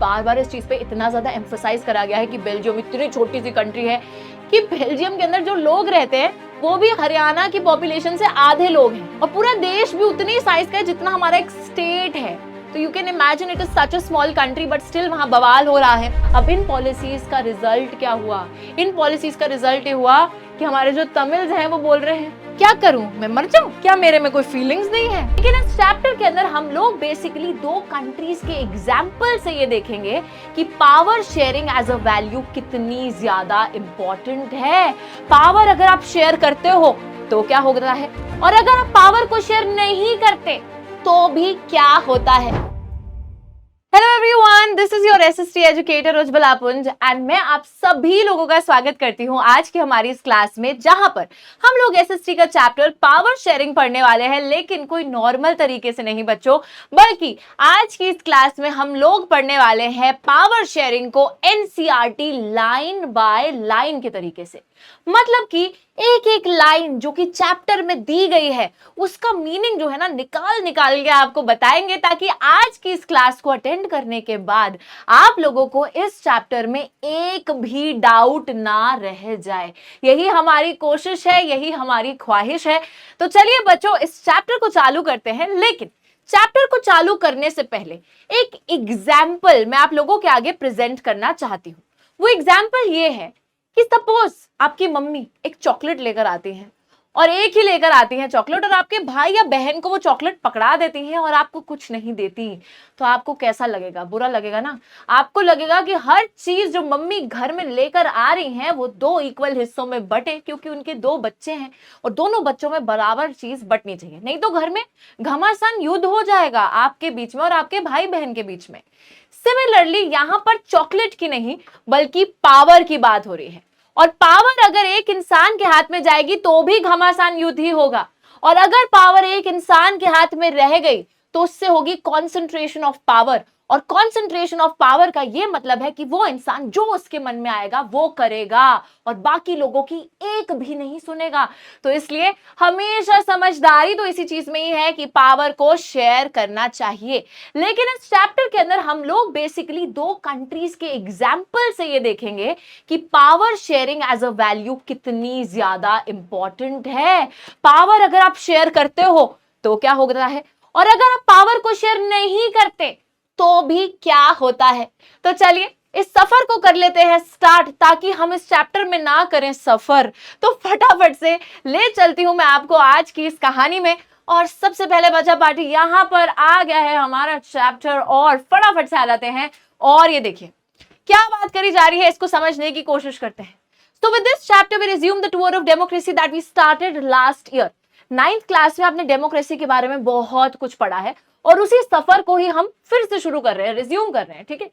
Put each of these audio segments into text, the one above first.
बार बार इस चीज पे इतना ज्यादा एम्फसाइज करा गया है कि बेल्जियम इतनी छोटी सी कंट्री है कि बेल्जियम के अंदर जो लोग रहते हैं वो भी हरियाणा की पॉपुलेशन से आधे लोग हैं, और पूरा देश भी उतनी साइज का है जितना हमारा एक स्टेट है। तो you can imagine it is such a small country, but still वहां बवाल हो रहा है। अब इन पॉलिसीज का रिजल्ट क्या हुआ? इन पॉलिसीज का रिजल्ट ये हुआ कि हमारे जो तमिल्स हैं वो बोल रहे हैं क्या करूं, मैं मर जाऊं क्या, मेरे में कोई फीलिंग्स नहीं है। लेकिन इस चैप्टर के अंदर हम लोग बेसिकली दो कंट्रीज के एग्जाम्पल से ये देखेंगे कि power sharing as a value कितनी ज्यादा इंपॉर्टेंट है। पावर अगर आप शेयर करते हो तो क्या होता है, और अगर आप पावर को शेयर नहीं करते तो भी क्या होता है। Hello everyone, this is your SST educator Ujjwal Apunj and मैं आप सभी लोगों का स्वागत करती हूं आज की हमारी इस क्लास में, जहां पर हम लोग एसएसटी का चैप्टर पावर शेयरिंग पढ़ने वाले हैं। लेकिन कोई नॉर्मल तरीके से नहीं बच्चों, बल्कि आज की इस क्लास में हम लोग पढ़ने वाले हैं पावर शेयरिंग को एनसीईआरटी लाइन बाय लाइन के तरीके से। मतलब कि एक एक लाइन जो कि चैप्टर में दी गई है उसका मीनिंग जो है ना निकाल के आपको बताएंगे, ताकि आज की इस क्लास को अटेंड करने के बाद आप लोगों को इस चैप्टर में एक भी डाउट ना रह जाए। यही हमारी कोशिश है, यही हमारी ख्वाहिश है। तो चलिए बच्चों, इस चैप्टर को चालू करते हैं। लेकिन चैप्टर को चालू करने से पहले एक एग्जाम्पल मैं आप लोगों के आगे प्रेजेंट करना चाहती हूं। वो एग्जाम्पल ये है कि सपोज आपकी मम्मी एक चॉकलेट लेकर आती हैं, और एक ही लेकर आती हैं चॉकलेट, और आपके भाई या बहन को वो चॉकलेट पकड़ा देती हैं और आपको कुछ नहीं देती, तो आपको कैसा लगेगा? बुरा लगेगा ना। आपको लगेगा कि हर चीज जो मम्मी घर में लेकर आ रही हैं वो दो इक्वल हिस्सों में बटे, क्योंकि उनके दो बच्चे हैं और दोनों बच्चों में बराबर चीज बटनी चाहिए, नहीं तो घर में घमासान युद्ध हो जाएगा आपके बीच में और आपके भाई बहन के बीच में। सिमिलरली यहां पर चॉकलेट की नहीं बल्कि पावर की बात हो रही है, और पावर अगर एक इंसान के हाथ में जाएगी तो भी घमासान युद्ध ही होगा, और अगर पावर एक इंसान के हाथ में रह गई तो उससे होगी कॉन्सेंट्रेशन ऑफ पावर। और कॉन्सेंट्रेशन ऑफ पावर का यह मतलब है कि वो इंसान जो उसके मन में आएगा वो करेगा और बाकी लोगों की एक भी नहीं सुनेगा। तो इसलिए हमेशा समझदारी तो इसी चीज में ही है कि पावर को शेयर करना चाहिए। लेकिन इस चैप्टर के अंदर हम लोग बेसिकली दो कंट्रीज के एग्जाम्पल से ये देखेंगे कि power sharing as a value कितनी ज्यादा इंपॉर्टेंट है। पावर अगर आप शेयर करते हो तो क्या होता है, और अगर आप पावर को शेयर नहीं करते तो भी क्या होता है। तो चलिए इस सफर को कर लेते हैं स्टार्ट, ताकि हम इस चैप्टर में ना करें सफर। तो फटाफट से ले चलती हूं मैं आपको आज की इस कहानी में। और सबसे पहले बच्चा पार्टी यहां पर आ गया है हमारा चैप्टर, और फटाफट से आ जाते हैं। और ये देखिए क्या बात करी जा रही है, इसको समझने की कोशिश करते हैं। So with this chapter we resume the tour of democracy that we started last year. 9th class में आपने डेमोक्रेसी के बारे में बहुत कुछ पढ़ा है, और उसी सफर को ही हम फिर से शुरू कर रहे हैं, रिज्यूम कर रहे हैं, ठीक है।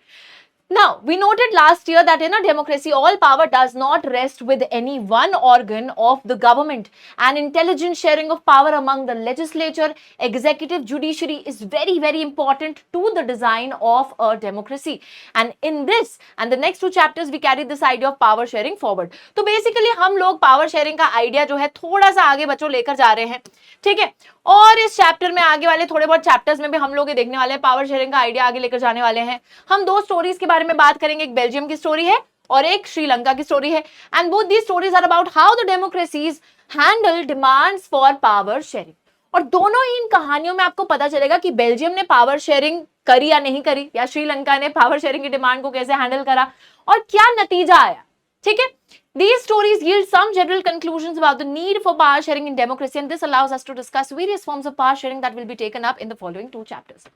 Now, we noted last year that in a democracy, all power does not rest with any one organ of the government. An intelligent sharing of power among the legislature, executive, judiciary is very, very important to the design of a democracy. And in this and the next two chapters, we carry this idea of power sharing forward. तो basically हम लोग power sharing का idea जो है थोड़ा सा आगे बच्चों लेकर जा रहे हैं, ठीक है। और इस चैप्टर में आगे वाले थोड़े बहुत चैप्टर्स में भी हम लोग ये देखने वाले हैं, पावर शेयरिंग का आइडिया आगे लेकर जाने वाले हैं। हम दो स्टोरीज के बारे में बात करेंगे, एक बेल्जियम की स्टोरी है और एक श्रीलंका की स्टोरी है। And both these stories are about how the democracies handle demands for power sharing. और दोनों ही इन कहानियों में आपको पता चलेगा कि बेल्जियम ने पावर शेयरिंग करी या नहीं करी, या श्रीलंका ने पावर शेयरिंग की डिमांड को कैसे हैंडल करा और क्या नतीजा आया, ठीक है। These stories yield some general conclusions about the need for power sharing in democracy, and this allows us to discuss various forms of power sharing that will be taken up in the following two chapters.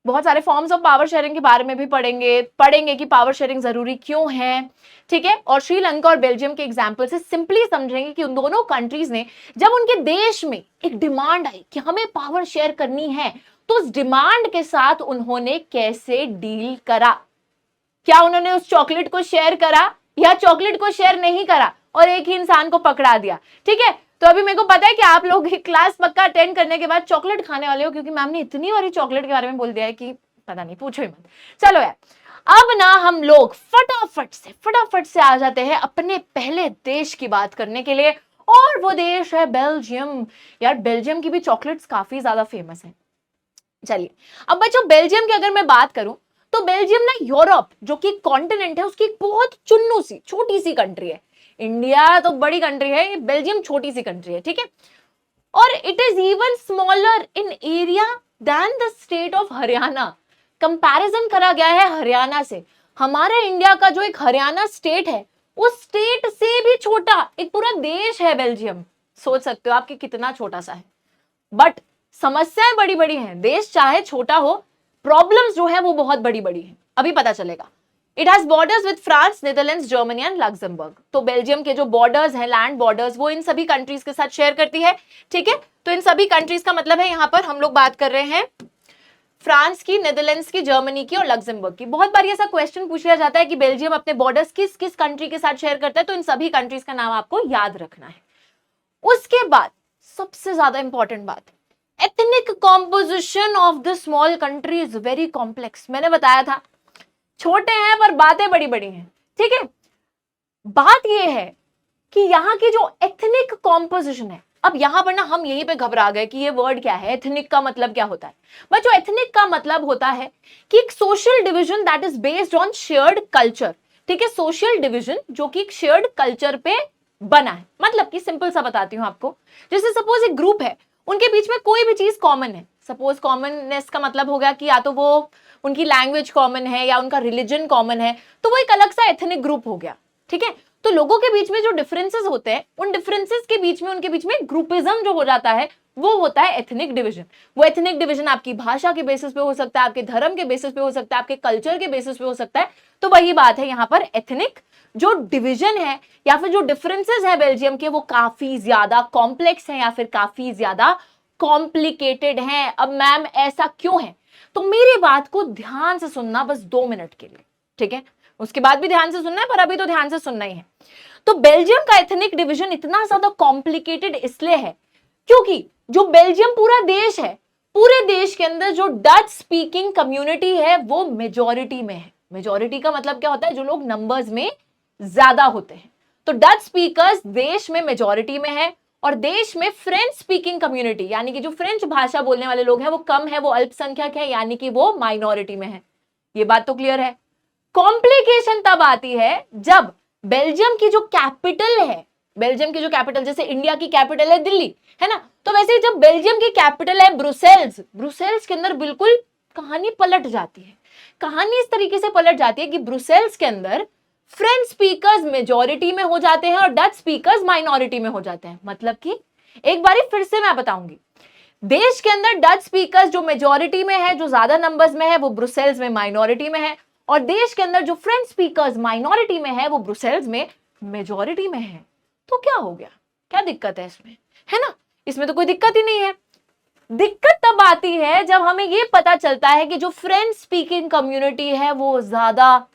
बहुत सारे forms of power sharing के बारे में भी पढ़ेंगे कि power sharing जरूरी क्यों है, ठीक है। और श्रीलंका और बेल्जियम के एग्जाम्पल से सिंपली समझेंगे कि उन दोनों कंट्रीज ने जब उनके देश में एक डिमांड आई कि हमें पावर शेयर करनी है, तो उस डिमांड के साथ उन्होंने कैसे डील करा। क्या उन्होंने उस चॉकलेट को शेयर करा या चॉकलेट को शेयर नहीं करा और एक ही इंसान को पकड़ा दिया, ठीक है। तो अभी मेरे को पता है कि आप लोग क्लास पक्का अटेंड करने के बाद चॉकलेट खाने वाले हो, क्योंकि मैम ने इतनी बारी चॉकलेट के बारे में बोल दिया है कि पता नहीं, पूछो ही मत। चलो यार, अब ना हम लोग फटाफट से आ जाते हैं अपने पहले देश की बात करने के लिए, और वो देश है बेल्जियम। यार बेल्जियम की भी चॉकलेट्स काफी ज्यादा फेमस है। चलिए अब बच्चों, बेल्जियम की अगर मैं बात करूं तो बेल्जियम ना यूरोप जो कि कॉन्टिनेंट है उसकी एक बहुत चुन्नू सी छोटी सी कंट्री है। इंडिया तो बड़ी कंट्री है, ये बेल्जियम छोटी सी कंट्री है, ठीक है। और it is even smaller in area than the state of Haryana. Comparison करा गया है हरियाणा से। हमारे इंडिया का जो एक हरियाणा स्टेट है उस स्टेट से भी छोटा एक पूरा देश है बेल्जियम। सोच सकते हो आपकी कितना छोटा सा है, बट समस्याएं बड़ी बड़ी हैं। देश चाहे छोटा हो, प्रॉब्लम्स जो है वो बहुत बड़ी बड़ी हैं, अभी पता चलेगा। It has borders with France, Netherlands, Germany and Luxembourg. तो बेल्जियम के जो बॉर्डर्स हैं, लैंड बॉर्डर्स, वो इन सभी कंट्रीज के साथ शेयर करती है, ठीक है। तो इन सभी कंट्रीज का मतलब है यहां पर हम लोग बात कर रहे हैं फ्रांस की, नीदरलैंड्स की, जर्मनी की और लग्जमबर्ग की। बहुत बार ऐसा क्वेश्चन पूछ लिया जाता है कि बेल्जियम अपने बॉर्डर्स किस किस कंट्री के साथ शेयर करता है, तो इन सभी कंट्रीज का नाम आपको याद रखना है। उसके बाद सबसे ज्यादा इंपॉर्टेंट बात, ethnic composition of the small country is very complex. मैंने बताया था छोटे हैं पर बातें बड़ी बड़ी हैं, ठीक है। बात यह है कि यहाँ की जो एथनिक कॉम्पोजिशन है, अब यहां पर ना हम यहीं पे घबरा गए कि ये वर्ड क्या है, एथनिक का मतलब क्या होता है। बट जो एथनिक का मतलब होता है कि एक social division that is based on shared culture, ठीक है। सोशल डिवीजन जो कि एक शेयर्ड कल्चर पे बना है। मतलब कि सिंपल सा बताती हूं आपको, जैसे सपोज एक ग्रुप है, उनके बीच में कोई भी चीज कॉमन है। सपोज कॉमननेस का मतलब हो गया कि या तो वो उनकी लैंग्वेज कॉमन है या उनका रिलीजन कॉमन है, तो वो एक अलग सा एथनिक ग्रुप हो गया, ठीक है। तो लोगों के बीच में जो डिफरेंसेस होते हैं, उन डिफरेंसेस के बीच में उनके बीच में ग्रुपिज्म जो हो जाता है वो होता है एथनिक डिवीजन। वो एथनिक डिवीजन आपकी भाषा के बेसिस पे हो सकता है, आपके धर्म के बेसिस पे हो सकता है, आपके कल्चर के बेसिस पे हो सकता है। तो वही बात है यहाँ पर, एथनिक जो डिवीजन है या फिर जो डिफरेंसेस है बेल्जियम के, वो काफी ज्यादा कॉम्प्लेक्स है या फिर काफी ज्यादा कॉम्प्लिकेटेड है। अब मैम ऐसा क्यों है, तो मेरी बात को ध्यान से सुनना बस 2 मिनट के लिए, ठीक है। उसके बाद भी ध्यान से सुनना है, पर अभी तो ध्यान से सुनना ही है। तो बेल्जियम का एथनिक डिवीजन इतना ज्यादा कॉम्प्लिकेटेड इसलिए है क्योंकि जो बेल्जियम पूरा देश है, पूरे देश के अंदर जो डच स्पीकिंग कम्युनिटी है वो मेजॉरिटी में है। मेजॉरिटी का मतलब क्या होता है, जो लोग नंबर्स में ज्यादा होते हैं। तो डच स्पीकर्स देश में मेजॉरिटी में है और देश में फ्रेंच स्पीकिंग कम्युनिटी यानी कि जो फ्रेंच भाषा बोलने वाले लोग हैं वो कम है, वो अल्पसंख्यक है, यानी कि वो माइनॉरिटी में है। ये बात तो क्लियर है। कॉम्प्लिकेशन तब आती है जब बेल्जियम की जो कैपिटल है, बेल्जियम की जो कैपिटल, जैसे इंडिया की कैपिटल है दिल्ली, है ना, तो वैसे ही जब बेल्जियम की कैपिटल है ब्रुसेल्स, ब्रुसेल्स के अंदर बिल्कुल कहानी पलट जाती है। कहानी इस तरीके से पलट जाती है कि ब्रुसेल्स के अंदर फ्रेंच स्पीकर्स मेजॉरिटी में हो जाते हैं और डच स्पीकर्स माइनॉरिटी में हो जाते हैं। मतलब कि एक बारी फिर से मैं बताऊंगी, देश के अंदर डच स्पीकर्स जो मेजॉरिटी में है, जो ज्यादा नंबर्स में है, वो ब्रुसेल्स में माइनॉरिटी में है, और देश के अंदर जो फ्रेंच स्पीकर्स माइनॉरिटी में है वो ब्रुसेल्स में मेजॉरिटी में है। तो क्या हो गया, क्या दिक्कत है इसमें, है ना। इसमें तो कोई दिक्कत ही नहीं है। दिक्कत तब आती है जब हमें ये पता चलता है कि जो फ्रेंच स्पीकिंग कम्युनिटी है वो ज्यादा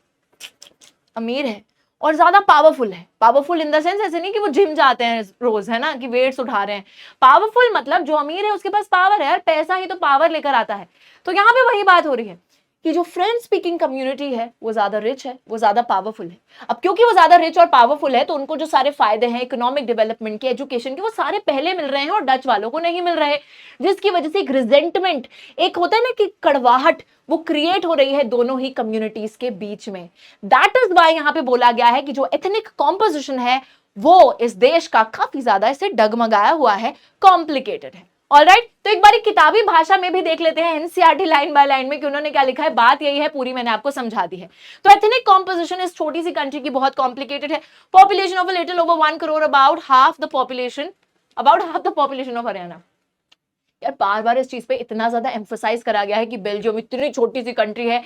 अमीर है और ज्यादा पावरफुल है। पावरफुल इन द सेंस ऐसे नहीं कि वो जिम जाते हैं रोज, है ना, कि वेट्स उठा रहे हैं। पावरफुल मतलब जो अमीर है उसके पास पावर है, और पैसा ही तो पावर लेकर आता है। तो यहाँ पे वही बात हो रही है कि जो फ्रेंच स्पीकिंग कम्युनिटी है वो ज्यादा रिच है, वो ज्यादा पावरफुल है। अब क्योंकि वो ज्यादा रिच और पावरफुल है तो उनको जो सारे फायदे हैं इकोनॉमिक डेवलपमेंट के, एजुकेशन के, वो सारे पहले मिल रहे हैं और डच वालों को नहीं मिल रहे, जिसकी वजह से एक रिजेंटमेंट, एक होता है ना कि कड़वाहट, वो क्रिएट हो रही है दोनों ही कम्युनिटीज के बीच में। दैट इज वाई यहाँ पे बोला गया है कि जो एथनिक कॉम्पोजिशन है वो इस देश का काफी ज्यादा इसे डगमगाया हुआ है, कॉम्प्लिकेटेड है। ऑलराइट, तो एक बार किताबी भाषा में भी देख लेते हैं एनसीईआरटी लाइन बाय लाइन में कि उन्होंने क्या लिखा है। बात यही है, पूरी मैंने आपको समझा दी है। तो एथनिक कॉम्पोजिशन इस छोटी सी कंट्री की बहुत कॉम्प्लिकेटेड है। Population of a little over 1 crore, about half the population of Haryana. यार बार बार इस चीज पे इतना ज्यादा एम्फसाइज करा गया है कि बेल्जियम इतनी छोटी सी कंट्री है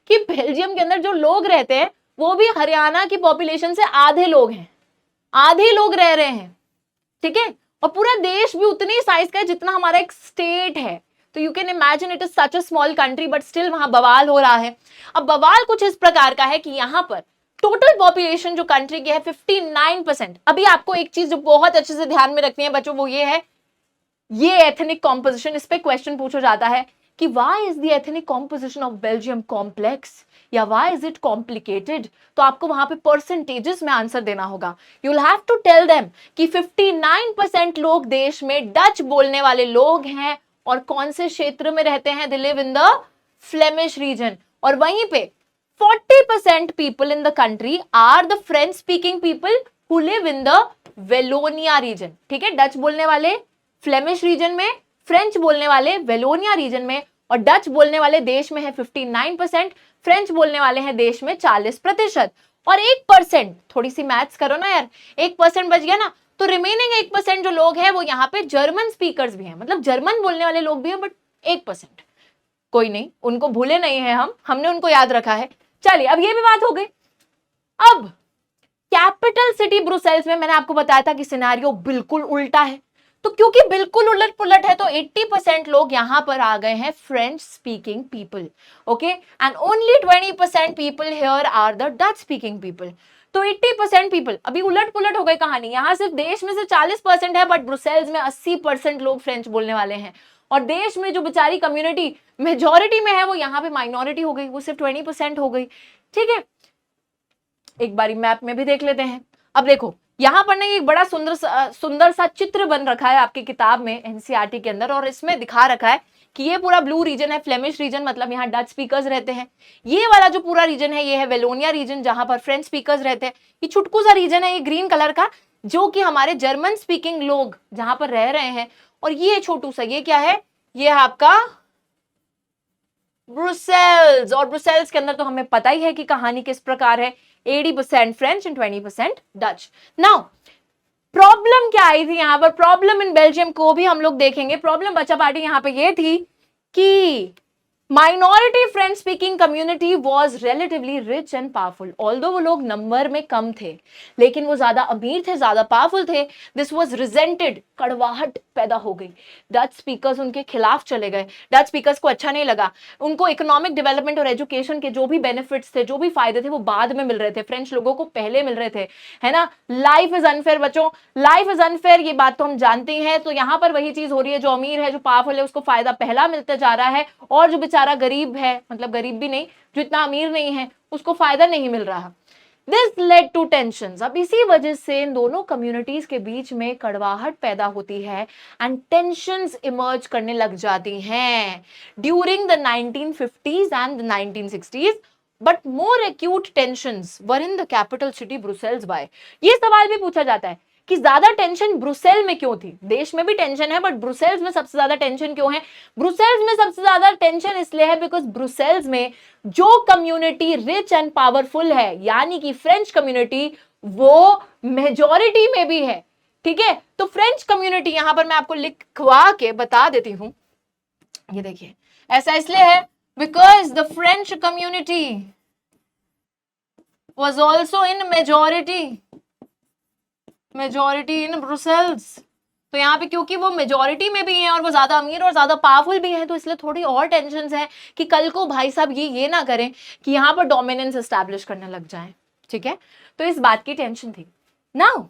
कि बेल्जियम के अंदर जो लोग रहते हैं वो भी हरियाणा की पॉपुलेशन से आधे लोग हैं, आधे लोग रह रहे हैं, ठीक है। और पूरा देश भी उतनी साइज का है जितना हमारा एक स्टेट है। तो you can imagine it is such a small country, but still वहां बवाल हो रहा है। अब बवाल कुछ इस प्रकार का है कि यहां पर टोटल पॉपुलेशन जो कंट्री की है 59%। अभी आपको एक चीज जो बहुत अच्छे से ध्यान में रखनी है बच्चों, वो ये है, ये एथनिक कॉम्पोजिशन, इस पे क्वेश्चन पूछा जाता है कि why is the ethnic composition of Belgium complex या व्हाई इज इट कॉम्प्लिकेटेड। तो आपको वहां पे परसेंटेजेस में आंसर देना होगा। You will have to tell them कि 59% लोग देश में डच बोलने वाले लोग हैं और कौन से क्षेत्र में रहते हैं, they live in the Flemish region. और वहीं पे 40% people in the country are the French speaking people who live in the Wallonia region. ठीक है, डच बोलने वाले फ्लेमिश रीजन में, फ्रेंच बोलने वाले वेलोनिया रीजन में, और डच बोलने वाले देश में है 59%, फ्रेंच बोलने वाले हैं देश में 40%, और 1%, थोड़ी सी मैथ्स करो ना यार, 1% बच गया ना, तो रिमेनिंग 1% जो लोग हैं वो यहाँ पे जर्मन स्पीकर्स भी हैं, मतलब जर्मन बोलने वाले लोग भी हैं, बट 1%। कोई नहीं, उनको भूले नहीं है हमने उनको याद रखा है। चलिए, अब ये भी बात हो गई। अब कैपिटल सिटी ब्रुसेल्स में मैंने आपको बताया था कि सिनेरियो बिल्कुल उल्टा है, तो क्योंकि बिल्कुल उलट पुलट है तो 80% लोग यहां पर आ गए हैं French speaking people, okay, and only 20% people here are the Dutch speaking people. तो 80% पीपल, अभी उलट पुलट हो गई कहानी, यहां सिर्फ देश में से 40% है, बट ब्रुसेल्स में 80% लोग फ्रेंच बोलने वाले हैं, और देश में जो बेचारी कम्युनिटी मेजॉरिटी में है वो यहाँ पे माइनॉरिटी हो गई, वो सिर्फ 20% हो गई। ठीक है, एक बारी मैप में भी देख लेते हैं। अब देखो यहाँ पर ना एक बड़ा सुंदर सा चित्र बन रखा है आपकी किताब में एनसीईआरटी के अंदर, और इसमें दिखा रखा है कि ये पूरा ब्लू रीजन है फ्लेमिश रीजन, मतलब यहाँ डच स्पीकर्स रहते हैं। ये वाला जो पूरा रीजन है ये है वेलोनिया रीजन, जहां पर फ्रेंच स्पीकर्स रहते हैं। ये छुटकू सा रीजन है ये ग्रीन कलर का, जो कि हमारे जर्मन स्पीकिंग लोग जहां पर रह रहे हैं। और ये छोटू सा ये क्या है, ये आपका ब्रुसेल्स, और ब्रुसेल्स के अंदर तो हमें पता ही है कि कहानी किस प्रकार है, 80% French and 20% Dutch. Now problem क्या आई थी यहाँ पर, प्रॉब्लम इन बेल्जियम को भी हम लोग देखेंगे। प्रॉब्लम बच्चा पार्टी यहाँ पे ये थी कि minority French speaking community was relatively rich and powerful. Although वो लोग नंबर में कम थे, लेकिन वो ज्यादा अमीर थे, ज्यादा पावरफुल थे। दिस वॉज रिजेंटेड, कड़वाहट पैदा हो गई। डच स्पीकर्स उनके खिलाफ चले गए, डच स्पीकर्स को अच्छा नहीं लगा। उनको इकोनॉमिक डेवलपमेंट और एजुकेशन के जो भी बेनिफिट्स थे, जो भी फायदे थे, वो बाद में मिल रहे थे, फ्रेंच लोगों को पहले मिल रहे थे, है ना। लाइफ इज अनफेयर बच्चों, लाइफ इज अनफेयर, ये बात तो हम जानते हैं। तो यहाँ पर वही चीज हो रही है, जो अमीर है, जो पावरफुल है, उसको फायदा पहला मिलता जा रहा है, और जो बेचारा गरीब है, मतलब गरीब भी नहीं, जो इतना अमीर नहीं है, उसको फायदा नहीं मिल रहा। This led to tensions. अब इसी वजह से इन दोनों कम्युनिटीज के बीच में कड़वाहट पैदा होती है एंड टेंशंस इमर्ज करने लग जाती हैं during the 1950s and the 1960s, but more acute tensions were in the capital city Brussels by. ये सवाल भी पूछा जाता है कि ज्यादा टेंशन ब्रुसेल में क्यों थी। देश में भी टेंशन है, बट ब्रुसेल्स में सबसे ज्यादा टेंशन क्यों है। ब्रुसेल्स में सबसे ज्यादा टेंशन इसलिए है बिकॉज ब्रुसेल्स में जो कम्युनिटी रिच एंड पावरफुल है, यानी कि फ्रेंच कम्युनिटी, वो मेजॉरिटी में भी है। ठीक है, तो फ्रेंच कम्युनिटी यहां पर मैं आपको लिखवा के बता देती हूं, ये देखिए, ऐसा इसलिए है because the French community was also in majority in Brussels. तो यहाँ पे क्योंकि वो मेजॉरिटी में भी हैं और वो ज्यादा अमीर और ज्यादा पावरफुल भी हैं, तो इसलिए थोड़ी और टेंशन है कि कल को भाई साहब ये ना करें कि यहाँ पर डोमिनेंस एस्टैब्लिश करने लग जाएं। ठीक है, तो इस बात की टेंशन थी। नाउ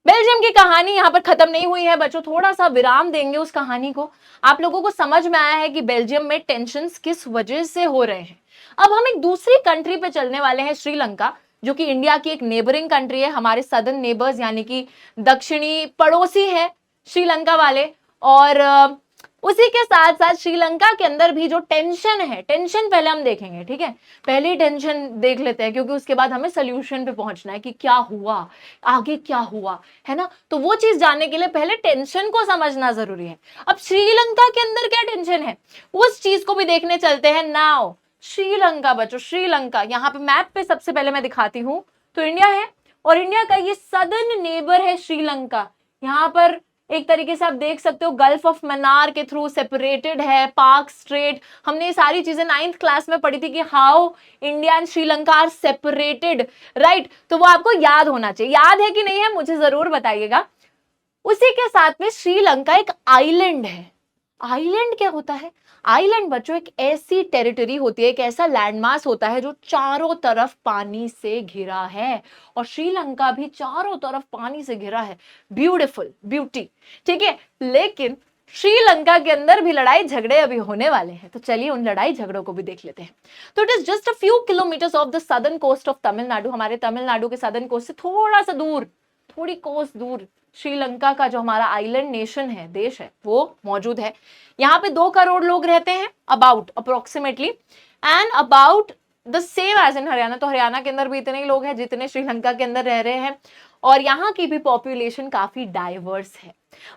बेल्जियम की कहानी यहाँ पर खत्म नहीं हुई है बच्चों, थोड़ा सा विराम देंगे उस कहानी को। आप लोगों को समझ में आया है कि बेल्जियम में टेंशंस किस वजह से हो रहे हैं। अब हम एक दूसरी कंट्री पे चलने वाले हैं, श्रीलंका, जो कि इंडिया की एक नेबरिंग कंट्री है, हमारे सदर्न नेबर्स यानी कि दक्षिणी पड़ोसी है श्रीलंका वाले। और उसी के साथ साथ श्रीलंका के अंदर भी जो टेंशन है, टेंशन पहले हम देखेंगे। ठीक है, पहले टेंशन देख लेते हैं, क्योंकि उसके बाद हमें सोल्यूशन पे पहुंचना है कि क्या हुआ, आगे क्या हुआ, है ना। तो वो चीज जानने के लिए पहले टेंशन को समझना जरूरी है। अब श्रीलंका के अंदर क्या टेंशन है, उस चीज को भी देखने चलते हैं। नाउ श्रीलंका बच्चों, श्रीलंका यहाँ पे मैप पे सबसे पहले मैं दिखाती हूँ, तो इंडिया है, और इंडिया का ये सदर्न नेबर है श्रीलंका। यहाँ पर एक तरीके से आप देख सकते हो गल्फ ऑफ मन्नार के थ्रू सेपरेटेड है, पार्क स्ट्रेट। हमने ये सारी चीजें 9th क्लास में पढ़ी थी कि how India and Sri Lanka are separated, right. तो वो आपको याद होना चाहिए, याद है कि नहीं है मुझे जरूर बताइएगा। उसी के साथ में श्रीलंका एक आइलैंड है। आइलैंड क्या होता है, आइलैंड बच्चों एक ऐसी टेरिटरी होती है, एक ऐसा लैंडमास होता है जो चारों तरफ पानी से घिरा है, और श्रीलंका भी चारों तरफ पानी से घिरा है। Beautiful, beauty. ठीक है, लेकिन श्रीलंका के अंदर भी लड़ाई झगड़े अभी होने वाले हैं, तो चलिए उन लड़ाई झगड़ों को भी देख लेते हैं। तो it is just a few kilometres off the southern coast of Tamil Nadu. हमारे तमिलनाडु के सदर्न कोस्ट से थोड़ा सा दूर, थोड़ी कोस्ट दूर श्रीलंका का जो हमारा आइलैंड नेशन है, देश है, वो मौजूद है। यहाँ पे 2 करोड़ लोग रहते हैं, about approximately, and about the same as in Haryana. तो हरियाणा के अंदर भी इतने ही लोग हैं जितने श्रीलंका के अंदर रह रहे हैं, और यहाँ की भी पॉपुलेशन काफी डाइवर्स है।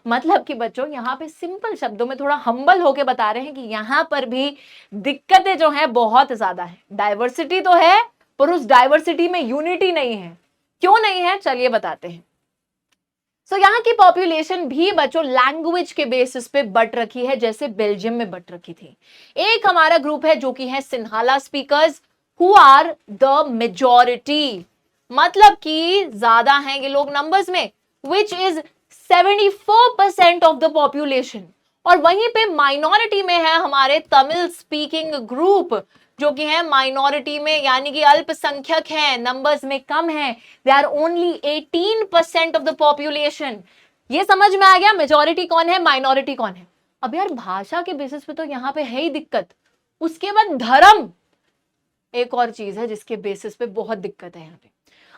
मतलब कि बच्चों यहाँ पे सिंपल शब्दों में थोड़ा हम्बल होके बता रहे हैं कि यहाँ पर भी दिक्कतें जो है बहुत ज्यादा है। डाइवर्सिटी तो है पर उस डाइवर्सिटी में यूनिटी नहीं है। क्यों नहीं है चलिए बताते हैं। सो यहाँ की पॉपुलेशन भी बच्चों लैंग्वेज के बेसिस पे बट रखी है, जैसे बेल्जियम में बट रखी थी। एक हमारा ग्रुप है जो कि है Sinhala speakers, who are the majority, मतलब कि ज्यादा हैं ये लोग नंबर्स में, which is 74% of the population. और वहीं पे माइनॉरिटी में है हमारे तमिल स्पीकिंग ग्रुप, जो कि है माइनॉरिटी में, यानी कि अल्पसंख्यक है, नंबर्स में कम है। They are only 18% of the population. ये समझ में आ गया मेजॉरिटी कौन है, माइनॉरिटी कौन है। अब यार भाषा के बेसिस पे तो यहाँ पे है ही दिक्कत, उसके बाद धर्म एक और चीज है जिसके बेसिस पे बहुत दिक्कत है यहाँ पे।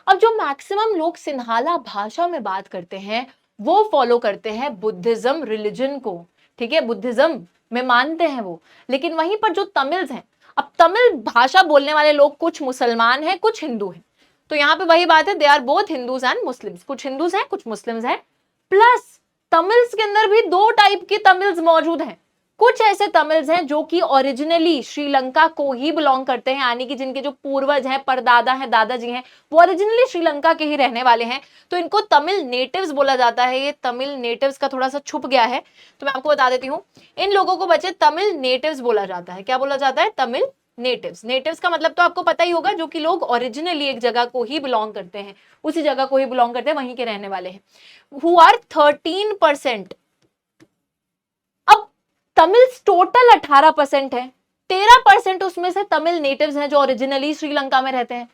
अब जो मैक्सिमम लोग सिन्हाला भाषा में बात करते हैं वो फॉलो करते हैं बुद्धिज्म रिलीजन को, ठीक है, बुद्धिज्म में मानते हैं वो। लेकिन वहीं पर जो तमिल्स हैं, अब तमिल भाषा बोलने वाले लोग कुछ मुसलमान हैं कुछ हिंदू हैं, तो यहाँ पे वही बात है, they are both Hindus and Muslims, कुछ हिंदूज हैं कुछ मुस्लिम्स हैं। प्लस तमिल्स के अंदर भी दो टाइप की तमिल्स मौजूद हैं। कुछ ऐसे तमिल्स हैं जो कि ओरिजिनली श्रीलंका को ही बिलोंग करते हैं, यानी कि जिनके जो पूर्वज हैं, परदादा हैं, दादाजी हैं, वो ओरिजिनली श्रीलंका के ही रहने वाले हैं, तो इनको तमिल नेटिव्स बोला जाता है। ये तमिल नेटिव्स का थोड़ा सा छुप गया है तो मैं आपको बता देती हूँ, इन लोगों को बच्चे तमिल नेटिव्स बोला जाता है। क्या बोला जाता है, तमिल नेटिव्स। नेटिव्स का मतलब तो आपको पता ही होगा, जो कि लोग ओरिजिनली एक जगह को ही बिलोंग करते हैं, उसी जगह को ही बिलोंग करते हैं, वहीं के रहने वाले हैं, हु आर 13%। अब तमिल्स टोटल 18% है, 13% उसमें से तमिल नेटिव्स हैं जो ओरिजिनली श्रीलंका में रहते हैं।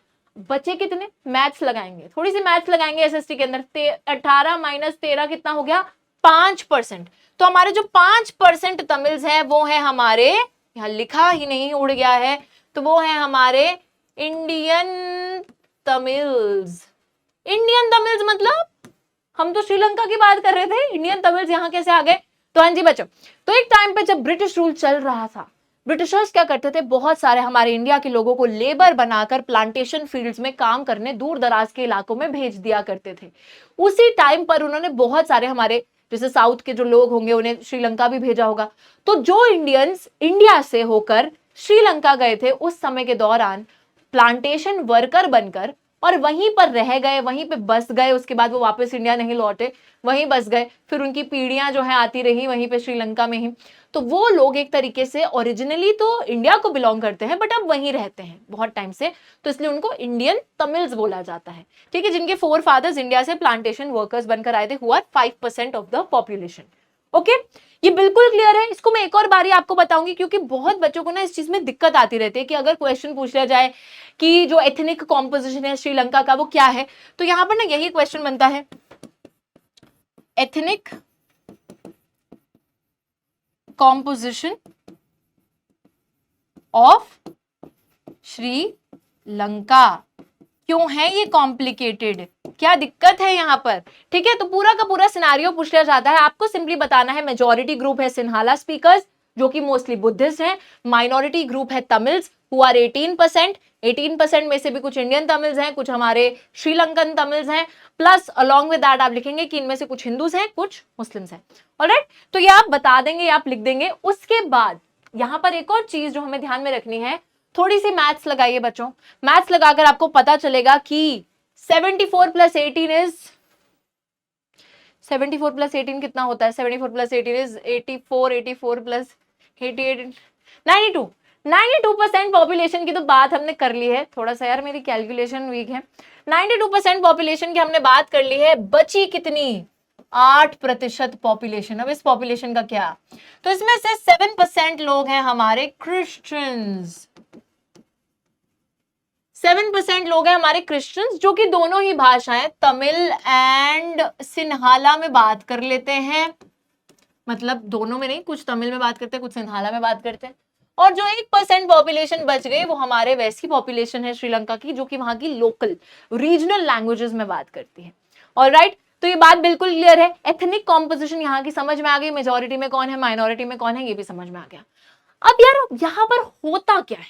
बचे कितने, मैथ्स लगाएंगे, थोड़ी सी मैथ्स लगाएंगे एसएसटी के अंदर। 18 माइनस 13 कितना हो गया, 5%। तो हमारे जो 5% तमिल्स हैं वो है हमारे, यहाँ लिखा ही नहीं, उड़ गया है, तो वो है हमारे इंडियन तमिल्स। इंडियन तमिल्स मतलब हम तो श्रीलंका की बात कर रहे थे, इंडियन तमिल्स यहाँ कैसे आ गए। तो हाँ जी बच्चों, तो एक टाइम पे जब ब्रिटिश रूल चल रहा था, ब्रिटिशर्स क्या करते थे, बहुत सारे हमारे इंडिया के लोगों को लेबर बनाकर प्लांटेशन फील्ड्स में काम करने दूर दराज के इलाकों में भेज दिया करते थे। उसी टाइम पर उन्होंने बहुत सारे हमारे जैसे साउथ के जो लोग होंगे उन्हें श्रीलंका भी भेजा होगा। तो जो इंडियंस इंडिया से होकर श्रीलंका गए थे उस समय के दौरान प्लांटेशन वर्कर बनकर, और वहीं पर रह गए, वहीं पे बस गए, उसके बाद वो वापस इंडिया नहीं लौटे, वहीं बस गए, फिर उनकी पीढ़ियां जो है आती रही वहीं पे श्रीलंका में ही। तो वो लोग एक तरीके से ओरिजिनली तो इंडिया को बिलोंग करते हैं बट अब वहीं रहते हैं बहुत टाइम से, तो इसलिए उनको इंडियन तमिल्स बोला जाता है, ठीक है, जिनके फोर फादर्स इंडिया से प्लांटेशन वर्कर्स बनकर आए थे, who are 5% of the population. Okay, ये बिल्कुल क्लियर है। इसको मैं एक और बारी आपको बताऊंगी क्योंकि बहुत बच्चों को ना इस चीज में दिक्कत आती रहती है कि अगर क्वेश्चन पूछ लिया जाए कि जो एथनिक कॉम्पोजिशन है श्रीलंका का वो क्या है, तो यहां पर ना यही क्वेश्चन बनता है, एथनिक कॉम्पोजिशन ऑफ श्रीलंका क्यों है ये कॉम्प्लिकेटेड, क्या दिक्कत है यहाँ पर, ठीक है। तो पूरा का पूरा सिनेरियो पूछ लिया जाता है, आपको सिंपली बताना है मेजॉरिटी ग्रुप है सिन्हाला स्पीकर्स जो कि मोस्टली बुद्धिस्ट हैं, माइनॉरिटी ग्रुप है तमिल्स हु आर 18%, 18% में से भी कुछ इंडियन तमिल्स हैं, कुछ हमारे श्रीलंकन तमिल्स हैं, प्लस अलोंग विद दैट आप लिखेंगे कि इनमें से कुछ हिंदूज हैं कुछ मुस्लिम्स हैं। ऑलराइट, तो ये आप बता देंगे, आप लिख देंगे। उसके बाद यहाँ पर एक और चीज जो हमें ध्यान में रखनी है, थोड़ी सी मैथ्स लगाइए बच्चों। मैथ्स लगाकर आपको पता चलेगा कि 74 प्लस 18 इज 74 प्लस 18 कितना होता है, 74 प्लस 18 इज 84, 84 प्लस 88 92। 92% पॉपुलेशन की तो बात हमने कर ली है, थोड़ा सा यार मेरी कैलकुलेशन वीक है। 92% पॉपुलेशन की हमने बात कर ली है, बची कितनी, 8% पॉपुलेशन। अब इस पॉपुलेशन का क्या, तो इसमें से 7% लोग हैं हमारे क्रिश्चियंस, 7% लोग हैं हमारे क्रिश्चियंस जो कि दोनों ही भाषाएं तमिल एंड सिन्हाला में बात कर लेते हैं, मतलब दोनों में नहीं, कुछ तमिल में बात करते हैं कुछ सिन्हाला में बात करते हैं। और जो 1% पॉपुलेशन बच गई वो हमारे वैसी पॉपुलेशन है श्रीलंका की जो कि वहां की लोकल रीजनल लैंग्वेजेस में बात करती है। ऑलराइट, तो ये बात बिल्कुल क्लियर है। एथनिक कॉम्पोजिशन यहाँ की समझ में आ गई, मेजोरिटी में कौन है माइनॉरिटी में कौन है ये भी समझ में आ गया। अब यार यहाँ पर होता क्या है,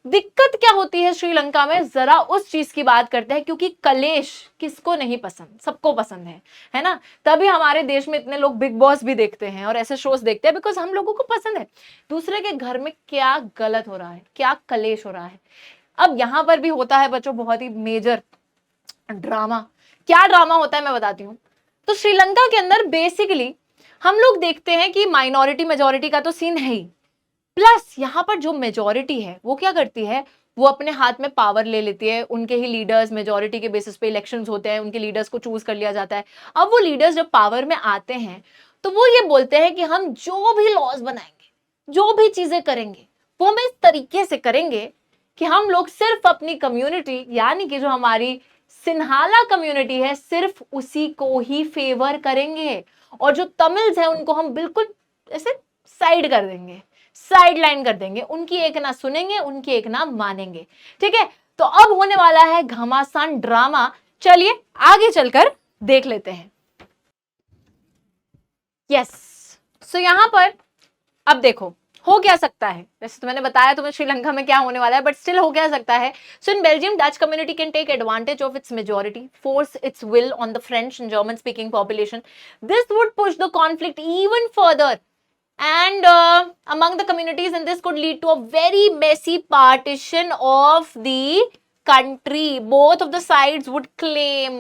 दिक्कत क्या होती है श्रीलंका में, जरा उस चीज की बात करते हैं, क्योंकि कलेश किसको नहीं पसंद, सबको पसंद है ना। तभी हमारे देश में इतने लोग बिग बॉस भी देखते हैं और ऐसे शोज देखते हैं, बिकॉज हम लोगों को पसंद है दूसरे के घर में क्या गलत हो रहा है, क्या कलेश हो रहा है। अब यहां पर भी होता है बच्चों बहुत ही मेजर ड्रामा। क्या ड्रामा होता है मैं बताती हूँ। तो श्रीलंका के अंदर बेसिकली हम लोग देखते हैं कि माइनॉरिटी मेजॉरिटी का तो सीन है ही, प्लस यहां पर जो मेजॉरिटी है वो क्या करती है, वो अपने हाथ में पावर ले लेती है। उनके ही लीडर्स, मेजॉरिटी के बेसिस पे इलेक्शंस होते हैं, उनके लीडर्स को चूज कर लिया जाता है। अब वो लीडर्स जब पावर में आते हैं तो वो ये बोलते हैं कि हम जो भी लॉज बनाएंगे, जो भी चीजें करेंगे, वो हम इस तरीके से करेंगे कि हम लोग सिर्फ अपनी कम्युनिटी, यानी कि जो हमारी सिन्हाला कम्युनिटी है, सिर्फ उसी को ही फेवर करेंगे, और जो तमिल्स हैं उनको हम बिल्कुल ऐसे साइड कर देंगे, साइड लाइन कर देंगे, उनकी एक ना सुनेंगे, उनकी एक ना मानेंगे। ठीक है, तो अब होने वाला है घमासान ड्रामा। चलिए आगे चलकर देख लेते हैं। यस, सो यहां पर अब देखो हो क्या सकता है। वैसे तो मैंने बताया तुम्हें श्रीलंका में क्या होने वाला है, बट स्टिल हो क्या सकता है। So in Belgium Dutch community can take advantage of its majority, force its will on the French and German speaking population. This would push the conflict even further and among the communities, and this could lead to a very messy partition of the country. Both of the sides would claim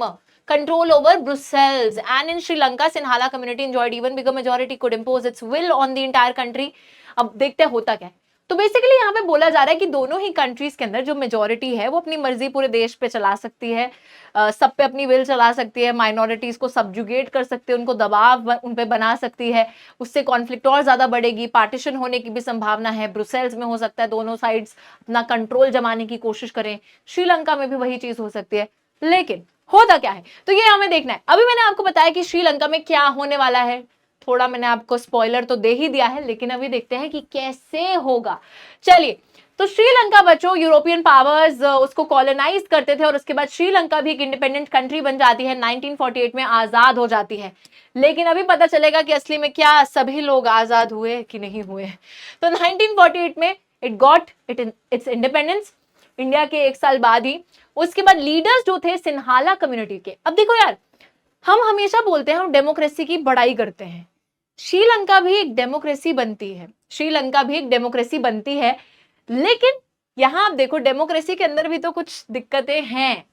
control over Brussels, and in Sri Lanka Sinhala community enjoyed even bigger majority, could impose its will on the entire country. अब देखते हैं होता क्या है। तो basically यहाँ पे बोला जा रहा है कि दोनों ही कंट्रीज के अंदर जो मेजॉरिटी है वो अपनी मर्जी पूरे देश पे चला सकती है, सब पे अपनी विल चला सकती है, माइनॉरिटीज को सब्जुगेट कर सकती है, उनको दबाव उन पे बना सकती है, उससे कॉन्फ्लिक्ट और ज्यादा बढ़ेगी, पार्टीशन होने की भी संभावना है, ब्रुसेल्स में हो सकता है दोनों साइड्स अपना कंट्रोल जमाने की कोशिश करें, श्रीलंका में भी वही चीज हो सकती है। लेकिन होता क्या है तो ये हमें देखना है। अभी मैंने आपको बताया कि श्रीलंका में क्या होने वाला है, थोड़ा मैंने आपको स्पॉइलर तो दे ही दिया है, लेकिन अभी देखते हैं कि कैसे होगा। चलिए, तो श्रीलंका बच्चों यूरोपियन पावर्स उसको कॉलोनाइज करते थे और उसके बाद श्रीलंका भी एक इंडिपेंडेंट कंट्री बन जाती है, 1948 में आजाद हो जाती है। लेकिन अभी पता चलेगा कि असली में क्या सभी लोग आजाद हुए कि नहीं हुए। तो 1948 में it got its independence, India के एक साल बाद ही। उसके बाद लीडर्स जो थे सिन्हाला कम्युनिटी के। अब देखो यार, हम हमेशा बोलते हैं हम डेमोक्रेसी की बड़ाई करते हैं, श्रीलंका भी एक डेमोक्रेसी बनती है, श्रीलंका भी एक डेमोक्रेसी बनती है, लेकिन यहां आप देखो डेमोक्रेसी के अंदर भी तो कुछ दिक्कतें हैं।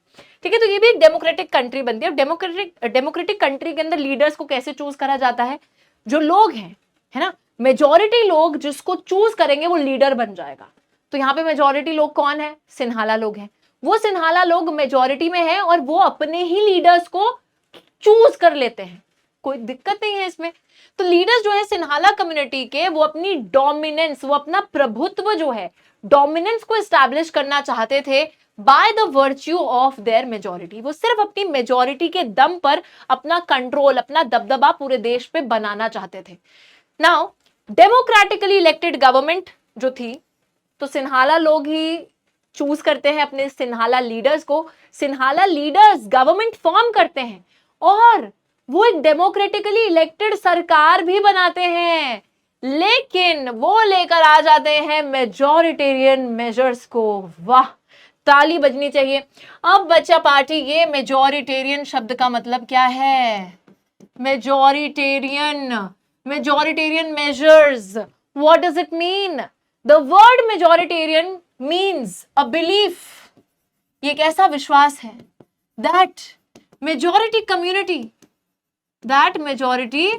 ठीक है, तो ये भी एक डेमोक्रेटिक कंट्री बनती है। डेमोक्रेटिक कंट्री के अंदर लीडर्स को कैसे चूज करा जाता है, जो लोग हैं, है ना, मेजॉरिटी लोग जिसको चूज करेंगे वो लीडर बन जाएगा। तो यहाँ पे मेजॉरिटी लोग कौन है, सिन्हाला लोग हैं। वो सिन्हाला लोग मेजॉरिटी में है और वो अपने ही लीडर्स को चूज कर लेते हैं, कोई दिक्कत नहीं है इसमें। तो लीडर्स जो है सिन्हाला कम्युनिटी के, वो अपनी डोमिनेंस, वो अपना प्रभुत्व जो है, डोमिनेंस को एस्टैब्लिश करना चाहते थे by the virtue of their majority. वो सिर्फ अपनी मेजॉरिटी के दम पर अपना कंट्रोल, अपना दबदबा पूरे देश पे बनाना चाहते थे। नाउ डेमोक्रेटिकली इलेक्टेड गवर्नमेंट जो थी, तो सिन्हाला लोग ही चूज करते हैं अपने सिन्हाला लीडर्स को, सिन्हाला लीडर्स गवर्नमेंट फॉर्म करते हैं और वो एक डेमोक्रेटिकली इलेक्टेड सरकार भी बनाते हैं, लेकिन वो लेकर आ जाते हैं मेजॉरिटेरियन मेजर्स को। वाह, ताली बजनी चाहिए। अब बच्चा पार्टी, ये मेजॉरिटेरियन शब्द का मतलब क्या है, majoritarian, majoritarian measures, what does it mean? The word majoritarian means a belief, ये एक ऐसा विश्वास है that majority community, that majority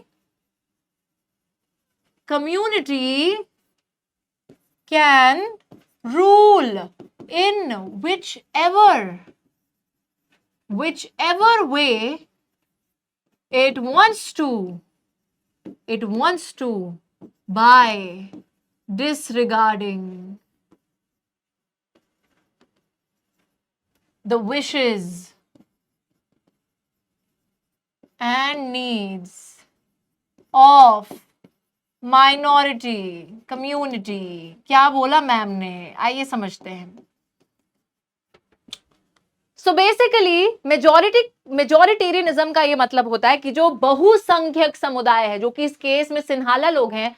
community can rule in whichever way it wants to by disregarding the wishes and needs of minority community। क्या बोला ma'am ने, आइए समझते हैं। सो बेसिकली मेजॉरिटेरियनिज्म का ये मतलब होता है कि जो बहुसंख्यक समुदाय है, जो कि इस केस में सिन्हाला लोग हैं,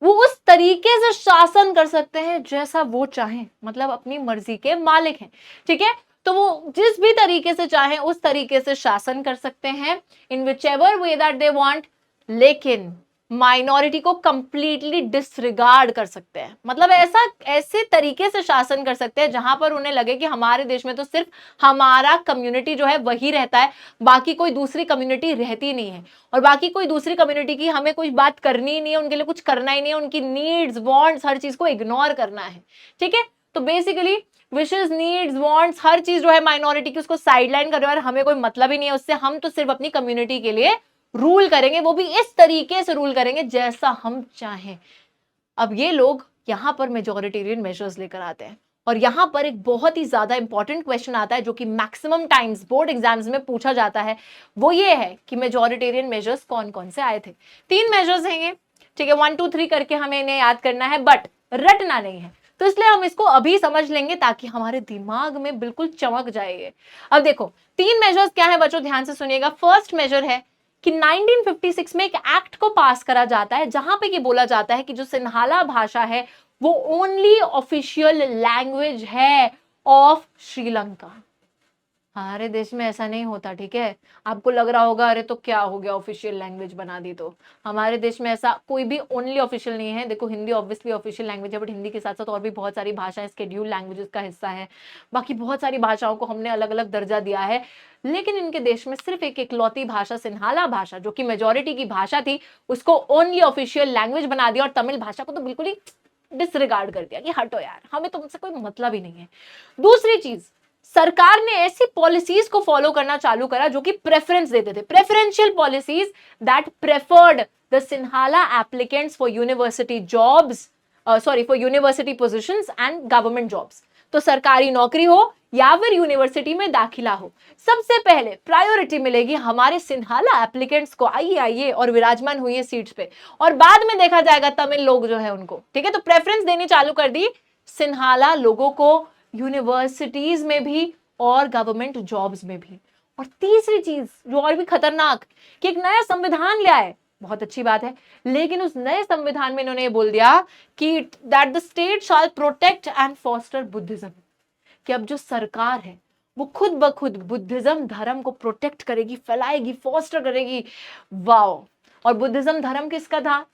वो उस तरीके से शासन कर सकते हैं जैसा वो चाहें, मतलब अपनी मर्जी के मालिक हैं, ठीक है। तो वो जिस भी तरीके से चाहें उस तरीके से शासन कर सकते हैं, in whichever way that they want, लेकिन माइनॉरिटी को कंप्लीटली डिसरिगार्ड कर सकते हैं। मतलब ऐसा ऐसे तरीके से शासन कर सकते हैं जहां पर उन्हें लगे कि हमारे देश में तो सिर्फ हमारा कम्युनिटी जो है वही रहता है, बाकी कोई दूसरी कम्युनिटी रहती नहीं है, और बाकी कोई दूसरी कम्युनिटी की हमें कुछ बात करनी ही नहीं है, उनके लिए कुछ करना ही नहीं है, उनकी नीड्स वांट्स हर चीज को इग्नोर करना है, ठीक है। तो बेसिकली विशेष, नीड्स, वांट्स, हर चीज जो है माइनॉरिटी की उसको साइडलाइन कर रहे हैं और हमें कोई मतलब ही नहीं है उससे, हम तो सिर्फ अपनी कम्युनिटी के लिए रूल करेंगे, वो भी इस तरीके से रूल करेंगे जैसा हम चाहें। अब ये लोग यहां पर मेजॉरिटेरियन मेजर्स लेकर आते हैं, और यहां पर एक बहुत ही ज्यादा इंपॉर्टेंट क्वेश्चन आता है जो कि मैक्सिमम टाइम्स बोर्ड एग्जाम्स में पूछा जाता है, वो ये है कि मेजॉरिटेरियन मेजर्स कौन कौन से आए थे। 3 मेजर्स हैं, ठीक है, 1 2 3 करके हमें इन्हें याद करना है, बट रटना नहीं है, तो इसलिए हम इसको अभी समझ लेंगे ताकि हमारे दिमाग में बिल्कुल चमक जाए। अब देखो 3 मेजर्स क्या है बच्चों, ध्यान से सुनिएगा। फर्स्ट मेजर है कि 1956 में एक एक्ट को पास करा जाता है जहां पे ये बोला जाता है कि जो सिन्हाला भाषा है वो ओनली ऑफिशियल लैंग्वेज है ऑफ श्रीलंका। हमारे देश में ऐसा नहीं होता, ठीक है। आपको लग रहा होगा अरे तो क्या हो गया, ऑफिशियल लैंग्वेज बना दी, तो हमारे देश में ऐसा कोई भी ओनली ऑफिशियल नहीं है। देखो हिंदी ऑब्वियसली ऑफिशियल लैंग्वेज है, बट हिंदी के साथ साथ और भी बहुत सारी भाषाएं स्केड्यूल लैंग्वेजेस का हिस्सा है, बाकी बहुत सारी भाषाओं को हमने अलग अलग दर्जा दिया है, लेकिन इनके देश में सिर्फ एक इकलौती भाषा सिन्हाला भाषा जो कि मेजोरिटी की भाषा थी उसको ओनली ऑफिशियल लैंग्वेज बना दिया, और तमिल भाषा को तो बिल्कुल ही डिसरिगार्ड कर दिया कि हटो यार, हमें तुमसे कोई मतलब ही नहीं है। दूसरी चीज, सरकार ने ऐसी पॉलिसीज को फॉलो करना चालू करा जो कि प्रेफरेंस देते थे, preferential policies that preferred the Sinhala applicants for university jobs, for university positions and government jobs. तो सरकारी नौकरी हो या फिर यूनिवर्सिटी में दाखिला हो, सबसे पहले प्रायोरिटी मिलेगी हमारे सिन्हाला एप्लीकेंट्स को, आइए आइए और विराजमान हुई सीट्स पे, और बाद में देखा जाएगा तमिल लोग जो है उनको, ठीक है। तो प्रेफरेंस देनी चालू कर दी सिन्हाला लोगों को यूनिवर्सिटीज में भी और गवर्नमेंट जॉब्स में भी। और तीसरी चीज जो और भी खतरनाक, कि एक नया संविधान ले आए, बहुत अच्छी बात है, लेकिन उस नए संविधान में इन्होंने ये बोल दिया कि that the state shall protect and foster Buddhism, कि अब जो सरकार है वो खुद ब खुद बुद्धिज्म धर्म को प्रोटेक्ट करेगी, फैलाएगी, फॉस्टर करेगी। वाओ। और बुद्धिज्म धर्म किसका था,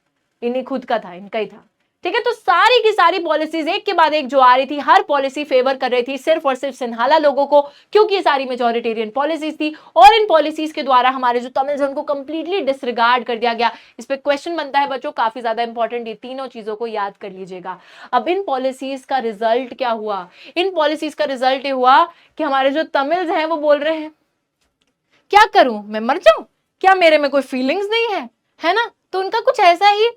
इन्हीं खुद का था, इनका ही था, ठीक है। तो सारी की सारी पॉलिसीज एक के बाद एक जो आ रही थी, हर पॉलिसी फेवर कर रही थी सिर्फ और सिर्फ सिन्हाला लोगों को, क्योंकि ये सारी मेजॉरिटेरियन पॉलिसीज थी, और इन पॉलिसीज के द्वारा हमारे जो तमिल हैं उनको कंप्लीटली डिसरिगार्ड कर दिया गया। इस पे क्वेश्चन बनता है बच्चों, काफी ज्यादा इंपॉर्टेंट, ये तीनों चीजों को याद कर लीजिएगा। अब इन पॉलिसीज का रिजल्ट क्या हुआ, इन पॉलिसीज का रिजल्ट ये हुआ कि हमारे जो तमिल्स हैं वो बोल रहे हैं क्या करूं, मैं मर जाऊं क्या, मेरे में कोई फीलिंग्स नहीं है ना। तो उनका कुछ ऐसा ही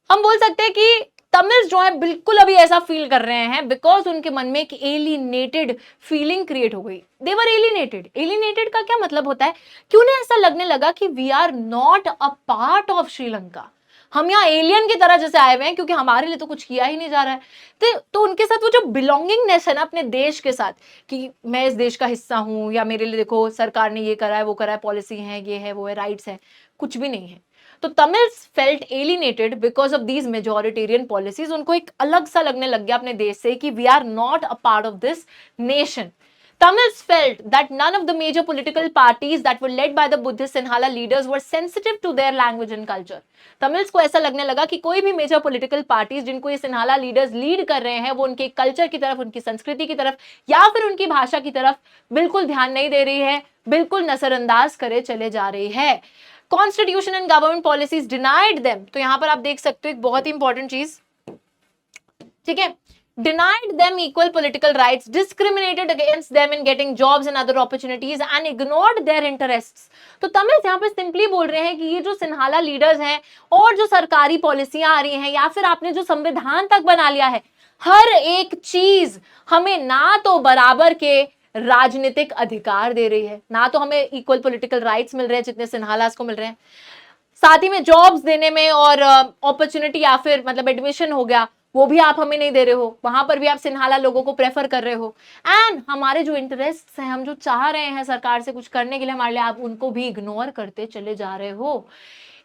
हम बोल सकते हैं कि तमिल्स जो है बिल्कुल अभी ऐसा फील कर रहे हैं, बिकॉज उनके मन में एक एलिनेटेड फीलिंग क्रिएट हो गई। दे वर एलिनेटेड। एलिनेटेड का क्या मतलब होता है कि उन्हें ऐसा लगने लगा कि we are not a part of Sri Lanka, हम यहाँ एलियन की तरह जैसे आए हुए हैं, क्योंकि हमारे लिए तो कुछ किया ही नहीं जा रहा है। तो उनके साथ वो जो बिलोंगिंगनेस है ना अपने देश के साथ, कि मैं इस देश का हिस्सा हूं, या मेरे लिए देखो सरकार ने ये करा है वो करा है, पॉलिसी है, ये है वो है, राइट्स है, कुछ भी नहीं है। तो Tamils felt alienated because of these majoritarian policies. उनको एक अलग सा लगने लग गया अपने देश से कि we are not a part of this nation. Tamils felt that none of the major political parties that were led by the Buddhist Sinhala leaders were sensitive to their language and culture. Tamils को ऐसा लगने लगा कि कोई भी major political parties जिनको ये Sinhala leaders lead कर रहे हैं वो उनके कल्चर की तरफ, उनकी संस्कृति की तरफ या फिर उनकी भाषा की तरफ बिल्कुल ध्यान नहीं दे रही है, बिल्कुल नजरअंदाज करे चले जा रही है। Constitution and government policies denied them. तो यहां पर आप देख सकते हो एक बहुत ही इंपॉर्टेंट चीज, ठीक है, denied them equal political rights, discriminated against them in getting jobs and other opportunities and ignored their interests। तो तमिल यहाँ पे सिंपली बोल रहे हैं कि ये जो सिन्हाला लीडर्स हैं और जो सरकारी पॉलिसियां आ रही हैं या फिर आपने जो संविधान तक बना लिया है, हर एक चीज हमें ना तो बराबर के राजनीतिक अधिकार दे रही है, ना तो हमें इक्वल पॉलिटिकल राइट्स मिल रहे हैं जितने सिन्हालास को मिल रहे हैं, साथ ही में जॉब्स देने में और अपॉर्चुनिटी या फिर मतलब एडमिशन हो गया वो भी आप हमें नहीं दे रहे हो, वहां पर भी आप सिन्हाला लोगों को प्रेफर कर रहे हो, एंड हमारे जो इंटरेस्ट हैं, हम जो चाह रहे हैं सरकार से कुछ करने के लिए हमारे लिए, आप उनको भी इग्नोर करते चले जा रहे हो।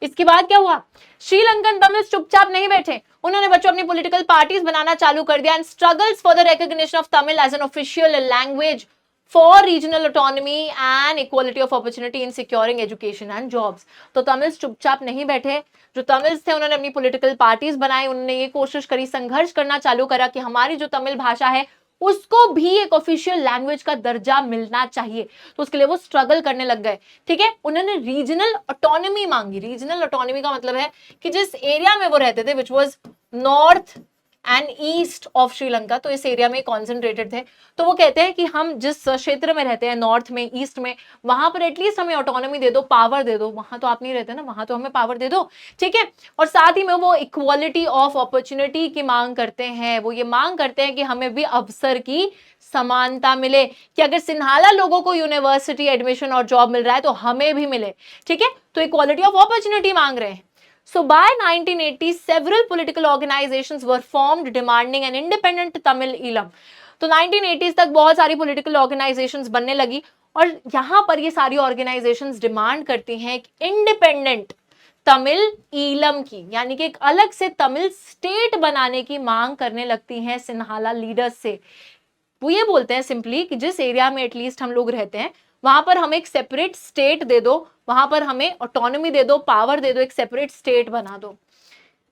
इसके बाद क्या हुआ, श्रीलंकन तमिल्स चुपचाप नहीं बैठे, उन्होंने बच्चों अपनी पॉलिटिकल पार्टीज बनाना चालू कर दिया and struggles for the recognition of Tamil as an official language for regional autonomy and equality of opportunity in securing education and jobs. तो तमिल्स चुपचाप नहीं बैठे, जो तमिल्स थे उन्होंने अपनी पॉलिटिकल पार्टीज बनाई, उन्होंने ये कोशिश करी, संघर्ष करना चालू करा कि हमारी जो तमिल भाषा है उसको भी एक ऑफिशियल लैंग्वेज का दर्जा मिलना चाहिए। तो उसके लिए वो स्ट्रगल करने लग गए, ठीक है। उन्होंने रीजनल ऑटोनॉमी मांगी। रीजनल ऑटोनॉमी का मतलब है कि जिस एरिया में वो रहते थे, which was north and east of Sri Lanka, तो इस एरिया में कॉन्सेंट्रेटेड थे, तो वो कहते हैं कि हम जिस क्षेत्र में रहते हैं, नॉर्थ में, ईस्ट में, वहां पर एटलीस्ट हमें ऑटोनॉमी दे दो, पावर दे दो। वहां तो आप नहीं रहते ना, वहां तो हमें पावर दे दो, ठीक है। और साथ ही में वो इक्वालिटी ऑफ अपॉर्चुनिटी की मांग करते हैं। वो ये मांग करते हैं कि हमें भी अवसर की समानता मिले, कि अगर सिन्हाला लोगों को यूनिवर्सिटी एडमिशन और जॉब मिल रहा है तो हमें भी मिले, ठीक है। तो इक्वालिटी ऑफ अपॉर्चुनिटी मांग रहे हैं। So by 1980, several political organizations were formed demanding an independent Tamil Eelam. तो 1980s तक बहुत सारी political organizations बनने लगी और यहाँ पर ये सारी organizations डिमांड करती हैं कि इंडिपेंडेंट तमिल ईलम की, यानी कि एक अलग से तमिल स्टेट बनाने की मांग करने लगती हैं सिन्हाला लीडर्स से। वो ये बोलते हैं सिंपली कि जिस एरिया में एटलीस्ट हम लोग रहते हैं वहां पर हमें एक सेपरेट स्टेट दे दो, वहां पर हमें ऑटोनॉमी दे दो, पावर दे दो, एक सेपरेट स्टेट बना दो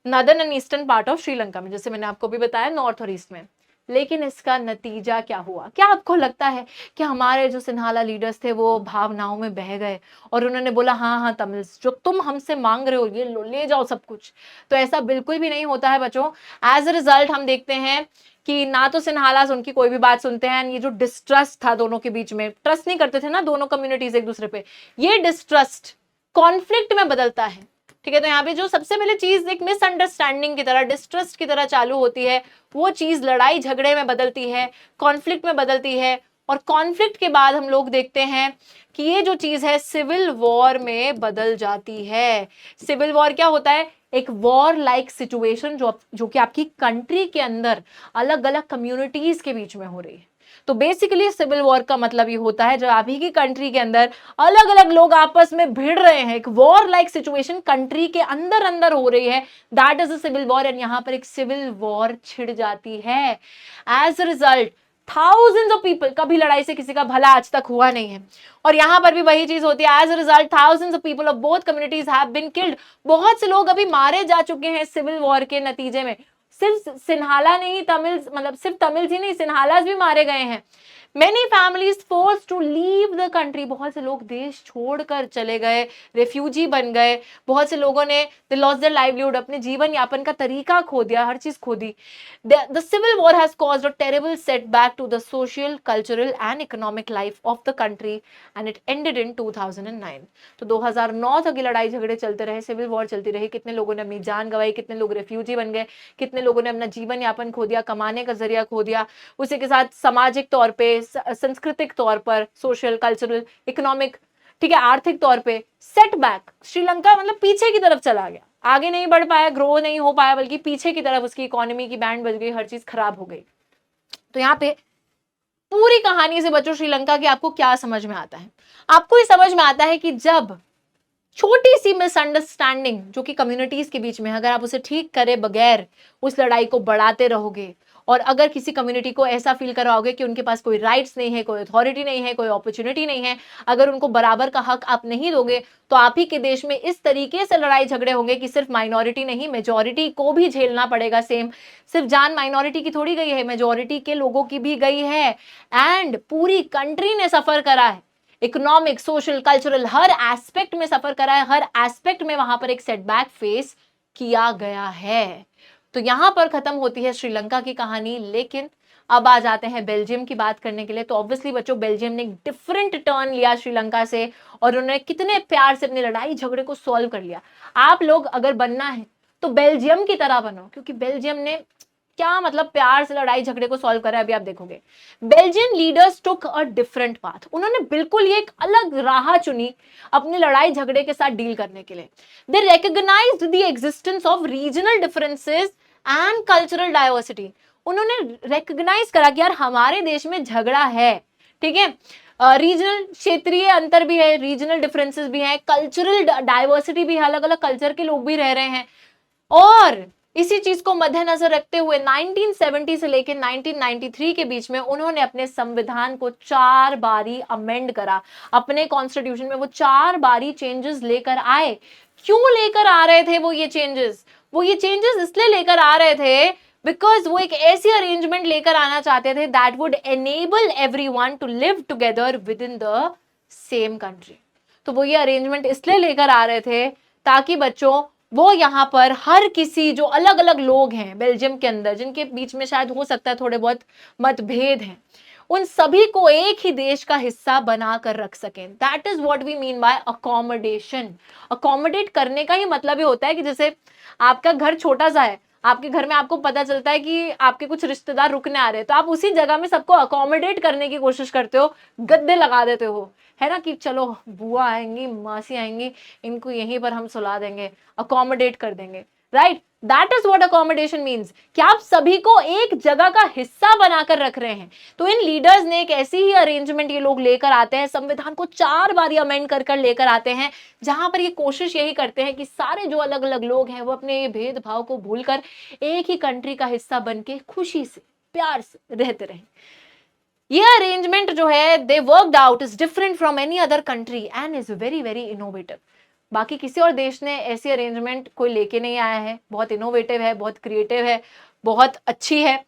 northern and eastern part of Sri Lanka में, जैसे मैंने आपको भी बताया नॉर्थ और ईस्ट में। लेकिन इसका नतीजा क्या हुआ? क्या आपको लगता है कि हमारे जो सिन्हाला लीडर्स थे वो भावनाओं में बह गए और उन्होंने बोला हाँ हाँ तमिल्स जो तुम हमसे मांग रहे हो ये लो, ले जाओ सब कुछ? तो ऐसा बिल्कुल भी नहीं होता है बच्चों। एज अ रिजल्ट हम देखते हैं कि ना तो सिन्हालास उनकी कोई भी बात सुनते हैं, ये जो डिस्ट्रस्ट था दोनों के बीच में, ट्रस्ट नहीं करते थे ना दोनों कम्युनिटीज एक दूसरे पे, ये डिस्ट्रस्ट कॉन्फ्लिक्ट में बदलता है, ठीक है। तो यहाँ पे जो सबसे पहले चीज एक मिसअंडरस्टैंडिंग की तरह, डिस्ट्रस्ट की तरह चालू होती है, वो चीज लड़ाई झगड़े में बदलती है, कॉन्फ्लिक्ट में बदलती है, और कॉन्फ्लिक्ट के बाद हम लोग देखते हैं कि ये जो चीज है सिविल वॉर में बदल जाती है। सिविल वॉर क्या होता है? एक वॉर लाइक सिचुएशन जो कि आपकी कंट्री के अंदर अलग अलग कम्युनिटीज के बीच में हो रही है। तो बेसिकली सिविल वॉर का मतलब ये होता है जब आप ही की कंट्री के अंदर अलग अलग लोग आपस में भिड़ रहे हैं, एक वॉर लाइक सिचुएशन कंट्री के अंदर अंदर हो रही है, that is a civil war. And यहाँ पर एक सिविल वॉर छिड़ जाती है। As a result thousands of people, कभी लड़ाई से किसी का भला आज तक हुआ नहीं है, और यहाँ पर भी वही चीज होती है। As a result thousands of people of both communities have been killed. बहुत से लोग अभी मारे जा चुके हैं सिविल वॉर के नतीजे में। सिर्फ सिन्हाला नहीं, तमिल मतलब सिर्फ तमिल ही नहीं, सिन्हालास भी मारे गए हैं। Many families forced to leave the country, बहुत से लोग देश छोड़कर चले गए, रेफ्यूजी बन गए। बहुत से लोगों ने they lost their livelihood, अपने जीवन यापन का तरीका खो दिया, हर चीज खो दी। The civil war has caused a terrible setback to the social, cultural and economic life of the country and it ended in 2009। तो 2009 तक ये लड़ाई झगड़े चलते रहे, सिविल वॉर चलती रही। कितने लोगों ने अपनी जान गंवाई, कितने लोग रेफ्यूजी बन गए, कितने लोगों ने अपना जीवन यापन खो दिया, कमाने का जरिया खो दिया। उसी के साथ सामाजिक तौर पे, सांस्कृतिक तौर पर, सोशल, कल्चरल, इकोनॉमिक, ठीक है, आर्थिक तौर पे सेटबैक। श्रीलंका मतलब पीछे की तरफ चला गया, आगे नहीं बढ़ पाया, ग्रो नहीं हो पाया, बल्कि पीछे की तरफ उसकी इकोनॉमी की बैंड बज गई, हर चीज खराब हो गई। तो यहाँ पे पूरी कहानी से बच्चों श्रीलंका की आपको क्या समझ में आता है? आपको ये समझ में आता है कि जब छोटी सी मिसअंडरस्टैंडिंग जो कि कम्युनिटीज के बीच में, अगर आप उसे ठीक करे बगैर उस लड़ाई को बढ़ाते रहोगे, और अगर किसी कम्युनिटी को ऐसा फील कराओगे कि उनके पास कोई राइट्स नहीं है, कोई अथॉरिटी नहीं है, कोई अपॉर्चुनिटी नहीं है, अगर उनको बराबर का हक आप नहीं दोगे, तो आप ही के देश में इस तरीके से लड़ाई झगड़े होंगे कि सिर्फ माइनॉरिटी नहीं, मेजॉरिटी को भी झेलना पड़ेगा। सेम, सिर्फ जान माइनॉरिटी की थोड़ी गई है, मेजॉरिटी के लोगों की भी गई है, एंड पूरी कंट्री ने सफर करा है। इकोनॉमिक, सोशल, कल्चरल, हर एस्पेक्ट में सफर करा है, हर एस्पेक्ट में वहां पर एक सेटबैक फेस किया गया है। तो यहां पर खत्म होती है श्रीलंका की कहानी। लेकिन अब आ जाते हैं बेल्जियम की बात करने के लिए। तो ऑब्वियसली बच्चों बेल्जियम ने एक डिफरेंट टर्न लिया श्रीलंका से, और उन्होंने कितने प्यार से अपनी लड़ाई झगड़े को सॉल्व कर लिया। आप लोग अगर बनना है तो बेल्जियम की तरह बनो, क्योंकि बेल्जियम ने क्या मतलब प्यार से लड़ाई झगड़े को सॉल्व करा है, अभी आप देखोगे। Belgian leaders took a different path. उन्होंने बिल्कुल ये एक अलग राह चुनी अपनी लड़ाई झगड़े के साथ डील करने के लिए। They recognised the existence of regional differences and cultural diversity. उन्होंने रिकॉग्नाइज करा कि यार हमारे देश में झगड़ा है, ठीक है, रीजनल क्षेत्रीय अंतर भी है, रीजनल डिफरेंसेस भी हैं, कल्चरल डाइवर्सिटी भी है, अलग अलग कल्चर के लोग भी रह रहे हैं। और इसी चीज को मद्देनजर रखते हुए 1970 से लेकर 1993 के बीच में उन्होंने अपने संविधान को 4 बारी अमेंड करा। अपने कॉन्स्टिट्यूशन में वो 4 बारी चेंजेस लेकर आए। क्यों लेकर आ रहे थे वो ये चेंजेस? वो ये चेंजेस इसलिए लेकर आ रहे थे बिकॉज वो एक ऐसी अरेंजमेंट लेकर आना चाहते थे that would enable everyone to live together within the same country. तो वो ये अरेंजमेंट इसलिए लेकर आ रहे थे ताकि बच्चों वो यहाँ पर हर किसी जो अलग अलग लोग हैं बेल्जियम के अंदर, जिनके बीच में शायद हो सकता है थोड़े बहुत मतभेद हैं, उन सभी को एक ही देश का हिस्सा बना कर रख सकें। That is what we mean by accommodation. Accommodate करने का ही मतलब ये होता है कि जैसे आपका घर छोटा सा है, आपके घर में आपको पता चलता है कि आपके कुछ रिश्तेदार रुकने आ रहे हैं, तो आप उसी जगह में सबको अकोमोडेट करने की कोशिश करते हो, गद्दे लगा देते हो, है ना, कि चलो बुआ आएंगी, मासी आएंगी, इनको यहीं पर हम सुला देंगे, अकोमोडेट कर देंगे, right? That is what accommodation means, कि आप सभी को एक जगह का हिस्सा बनाकर रख रहे हैं। तो इन लीडर्स ने एक ऐसी ही अरेंजमेंट ये लोग लेकर आते हैं, संविधान को 4 बार अमेंड कर लेकर आते हैं, जहां पर ये कोशिश यही करते हैं कि सारे जो अलग अलग लोग हैं वो अपने ये भेदभाव को भूलकर एक ही कंट्री का हिस्सा बनके खुशी से, प्यार से रहते रहे। ये अरेंजमेंट जो है they worked out is different from any other country and is very very innovative. बाकी किसी और देश ने ऐसी अरेंजमेंट कोई लेके नहीं आया है, बहुत इनोवेटिव है, बहुत क्रिएटिव है, बहुत अच्छी है।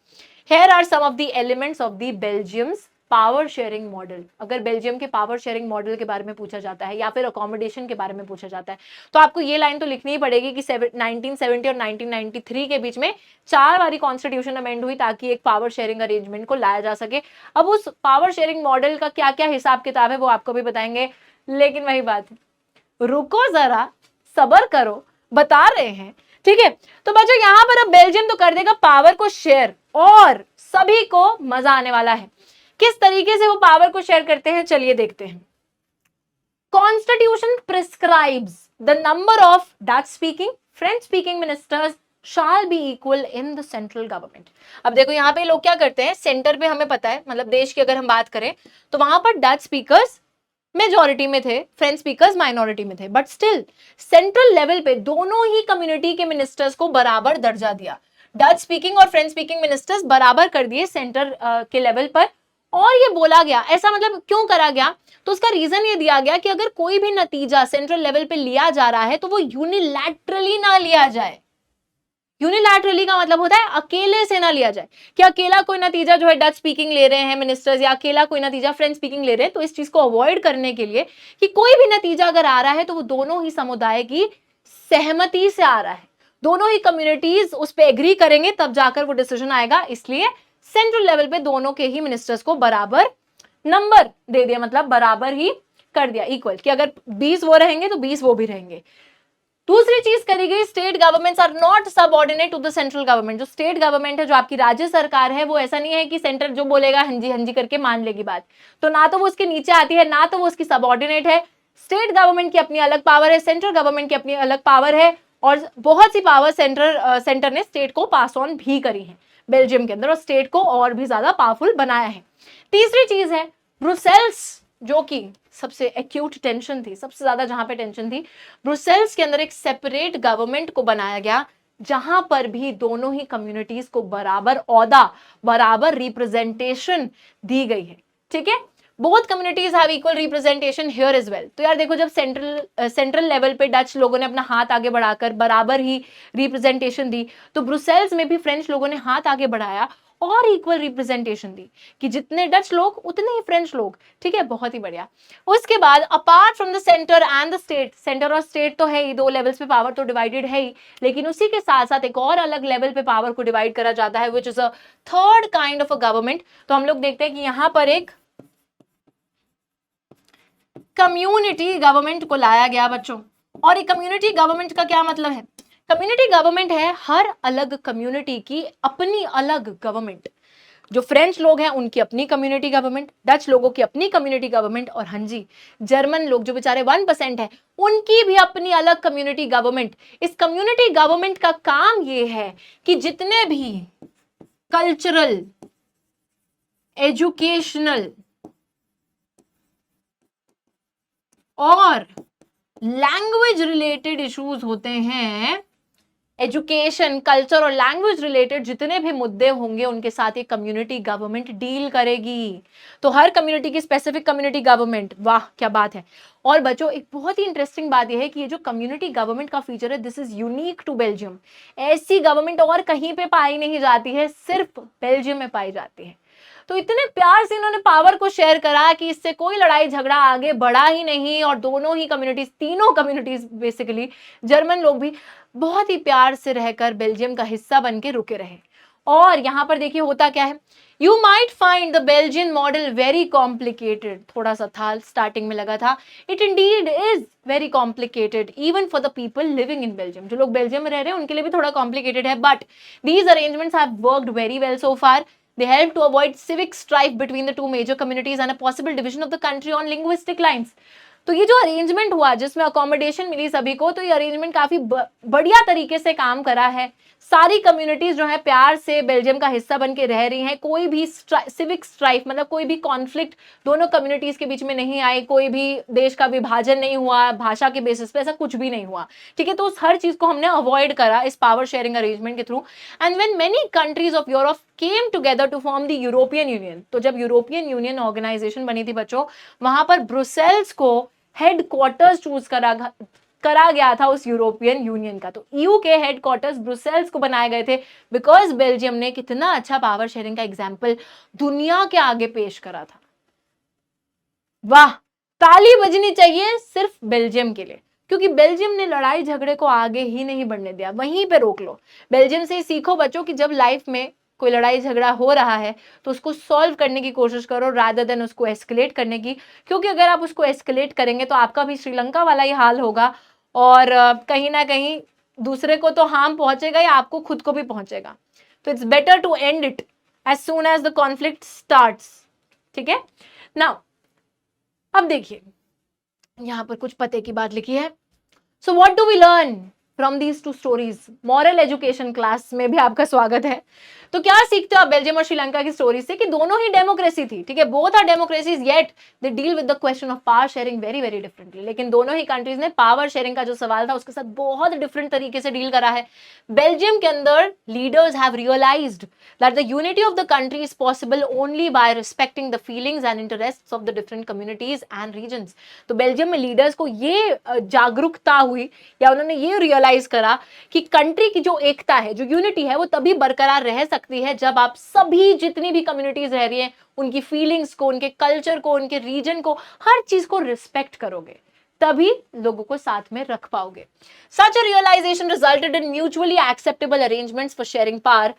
Here are some of the elements of the Belgium's power sharing model. अगर बेल्जियम के पावर शेयरिंग मॉडल के बारे में पूछा जाता है या फिर अकोमोडेशन के बारे में पूछा जाता है तो आपको ये लाइन तो लिखनी ही पड़ेगी कि 1970 और 1993 के बीच में 4 बारी कॉन्स्टिट्यूशन अमेंड हुई ताकि एक पावर शेयरिंग अरेंजमेंट को लाया जा सके। अब उस पावर शेयरिंग मॉडल का क्या क्या हिसाब किताब है वो आपको भी बताएंगे, लेकिन वही बात है, रुको जरा, सबर करो, बता रहे हैं, ठीक है? तो बच्चों यहाँ पर अब बेल्जियम तो कर देगा पावर को शेयर और सभी को मजा आने वाला है। किस तरीके से वो पावर को शेयर करते हैं चलिए देखते हैं। Constitution prescribes the number of Dutch speaking, French speaking ministers shall be equal in the central government। अब देखो यहाँ पे लोग क्या करते हैं, सेंटर पे हमें पता है, मतलब देश की अगर हम बात करें तो वहां पर डच स्पीकर्स मेजॉरिटी में थे, फ्रेंच स्पीकर्स माइनॉरिटी में थे, बट स्टिल सेंट्रल लेवल पे दोनों ही कम्युनिटी के मिनिस्टर्स को बराबर दर्जा दिया। डच स्पीकिंग और फ्रेंच स्पीकिंग मिनिस्टर्स बराबर कर दिए सेंटर के लेवल पर। और ये बोला गया, ऐसा मतलब क्यों करा गया, तो उसका रीजन ये दिया गया कि अगर कोई भी नतीजा सेंट्रल लेवल पे लिया जा रहा है तो वो यूनिलैटरली ना लिया जाए। यूनिलैटरली का मतलब होता है अकेले से ना लिया जाए, कि अकेला कोई नतीजा जो है डच स्पीकिंग ले रहे हैं मिनिस्टर्स या अकेला कोई नतीजा फ्रेंच स्पीकिंग ले रहे हैं, तो इस चीज को अवॉइड करने के लिए कि कोई भी नतीजा अगर आ रहा है तो वो दोनों ही समुदाय की सहमति से आ रहा है, दोनों ही कम्युनिटीज उस पर एग्री करेंगे तब जाकर वो डिसीजन आएगा। इसलिए सेंट्रल लेवल पे दोनों के ही मिनिस्टर्स को बराबर नंबर दे दिया, मतलब बराबर ही कर दिया, इक्वल, कि अगर 20 वो रहेंगे तो 20 वो भी रहेंगे। दूसरी चीज करी गई, state governments are not subordinate to the central government. जो स्टेट गवर्नमेंट है, जो आपकी राज्य सरकार है, वो ऐसा नहीं है कि सेंटर जो बोलेगा हाँ जी करके मान लेगी बात, तो ना तो वो उसके नीचे आती है ना तो वो उसकी सबऑर्डिनेट है। स्टेट गवर्नमेंट की अपनी अलग पावर है, सेंट्रल गवर्नमेंट की अपनी अलग पावर है, और बहुत सी पावर सेंटर ने स्टेट को पास ऑन भी करी है बेल्जियम के अंदर, और स्टेट को और भी ज्यादा पावरफुल बनाया है। तीसरी चीज है ब्रुसेल्स, जो कि सबसे एक्यूट टेंशन थी, सबसे ज्यादा जहां पे टेंशन थी, ब्रुसेल्स के अंदर एक सेपरेट गवर्नमेंट को बनाया गया जहां पर भी दोनों ही कम्युनिटीज को बराबर औहदा, बराबर रिप्रेजेंटेशन दी गई है, ठीक है? Both communities have equal representation here as well. तो यार देखो, जब सेंट्रल लेवल पे डच लोगों ने अपना हाथ आगे बढ़ाकर बराबर ही रिप्रेजेंटेशन दी, तो ब्रुसेल्स में भी फ्रेंच लोगों ने हाथ आगे बढ़ाया और इक्वल रिप्रेजेंटेशन दी, कि जितने डच लोग उतने ही फ्रेंच लोग, ठीक है? बहुत ही बढ़िया। उसके बाद apart from the centre and the state, centre और स्टेट तो है ही, 2 लेवल्स पे पावर तो डिवाइडेड है ही, लेकिन उसी के साथ साथ एक और अलग लेवल पे पावर को डिवाइड करा जाता है, which is a third kind of a government. तो हम लोग देखते हैं कि यहां पर एक कम्युनिटी गवर्नमेंट को लाया गया बच्चों। और एक कम्युनिटी गवर्नमेंट का क्या मतलब है? कम्युनिटी गवर्नमेंट है हर अलग कम्युनिटी की अपनी अलग गवर्नमेंट। जो फ्रेंच लोग हैं उनकी अपनी कम्युनिटी गवर्नमेंट, डच लोगों की अपनी कम्युनिटी गवर्नमेंट, और हाँ जी जर्मन लोग जो बेचारे 1% है उनकी भी अपनी अलग कम्युनिटी गवर्नमेंट। इस कम्युनिटी गवर्नमेंट का काम ये है कि जितने भी कल्चरल, एजुकेशनल, और लैंग्वेज रिलेटेड इश्यूज होते हैं, एजुकेशन, कल्चर और लैंग्वेज रिलेटेड जितने भी मुद्दे होंगे उनके साथ ये कम्युनिटी गवर्नमेंट डील करेगी। तो हर कम्युनिटी की स्पेसिफिक कम्युनिटी गवर्नमेंट, वाह क्या बात है। और बच्चों एक बहुत ही इंटरेस्टिंग बात यह है कि ये जो कम्युनिटी गवर्नमेंट का फीचर है, this is unique to Belgium. ऐसी गवर्नमेंट और कहीं पे पाई नहीं जाती है, सिर्फ बेल्जियम में पाई जाती है। तो इतने प्यार से इन्होंने पावर को शेयर करा कि इससे कोई लड़ाई झगड़ा आगे बढ़ा ही नहीं, और दोनों ही कम्युनिटीज, तीनों कम्युनिटीज बेसिकली, जर्मन लोग भी बहुत ही प्यार से रहकर बेल्जियम का हिस्सा बन के रुके रहे। और यहां पर देखिए होता क्या है, you might find the Belgian model very complicated, थोड़ा सा था स्टार्टिंग में लगा था, it Indeed is very complicated even for the people living in Belgium. जो लोग बेल्जियम में रह रहे हैं उनके लिए भी थोड़ा कॉम्प्लिकेटेड है, but these arrangements have worked very well so far. They help to avoid civic strife between the two major communities and a possible division of the country on linguistic lines. तो ये जो arrangement हुआ जिसमें accommodation मिली सभी को, तो ये arrangement काफी बढ़िया तरीके से काम करा है। सारी कम्युनिटीज जो है प्यार से बेल्जियम का हिस्सा बन के रह रही हैं, कोई भी सिविक स्ट्राइफ मतलब कोई भी कॉन्फ्लिक्ट दोनों कम्युनिटीज के बीच में नहीं आई, कोई भी देश का विभाजन नहीं हुआ भाषा के बेसिस पे, ऐसा कुछ भी नहीं हुआ, ठीक है। तो उस हर चीज को हमने अवॉइड करा इस पावर शेयरिंग अरेंजमेंट के through. And when many countries of Europe came together to form the European Union, तो जब यूरोपियन यूनियन ऑर्गेनाइजेशन बनी थी बच्चों, वहां पर ब्रुसेल्स को हेडक्वार्टर्स चूज करा गया था उस यूरोपियन यूनियन का। तो ईयू के हेडक्वार्टर्स ब्रुसेल्स को बनाए गए थे बिकॉज बेल्जियम ने कितना अच्छा पावर शेयरिंग का एग्जाम्पल दुनिया के आगे पेश करा था। वाह, ताली बजनी चाहिए सिर्फ बेल्जियम के लिए, क्योंकि बेल्जियम ने लड़ाई झगड़े को आगे ही नहीं बढ़ने दिया, वहीं पे रोक लो। बेल्जियम से सीखो बच्चों कि जब लाइफ में कोई लड़ाई झगड़ा हो रहा है तो उसको सॉल्व करने की कोशिश करो रादर देन उसको एस्केलेट करने की, क्योंकि अगर आप उसको एस्केलेट करेंगे तो आपका भी श्रीलंका वाला ही हाल होगा, और कहीं ना कहीं दूसरे को तो हार्म पहुंचेगा या आपको खुद को भी पहुंचेगा। तो it's better to end it as soon as the conflict starts, ठीक है ना। अब देखिए यहां पर कुछ पते की बात लिखी है। So what do we learn from these two stories? Moral education class में भी आपका स्वागत है। तो क्या सीखते हो आप बेल्जियम और श्रीलंका की स्टोरी से? कि दोनों ही डेमोक्रेसी थी, ठीक है, both are democracies, yet they deal with the question of power sharing very very differently. लेकिन दोनों ही कंट्रीज ने पावर शेयरिंग का जो सवाल था उसके साथ बहुत डिफरेंट तरीके से डील करा है। बेल्जियम के अंदर leaders have realised that the unity of the country is possible only by respecting the feelings and interests of the different communities and regions. तो बेल्जियम में लीडर्स को ये जागरूकता हुई या उन्होंने ये रियलाइज करा कि कंट्री की जो एकता है, जो यूनिटी है, वो तभी बरकरार रह सकती है जब आप सभी जितनी भी कम्युनिटीज रह रही हैं उनकी फीलिंग्स को, उनके कल्चर को, उनके रीजन को, हर चीज को रिस्पेक्ट करोगे, तभी लोगों को साथ में रख पाओगे। Such a realization resulted in mutually acceptable arrangements for sharing power,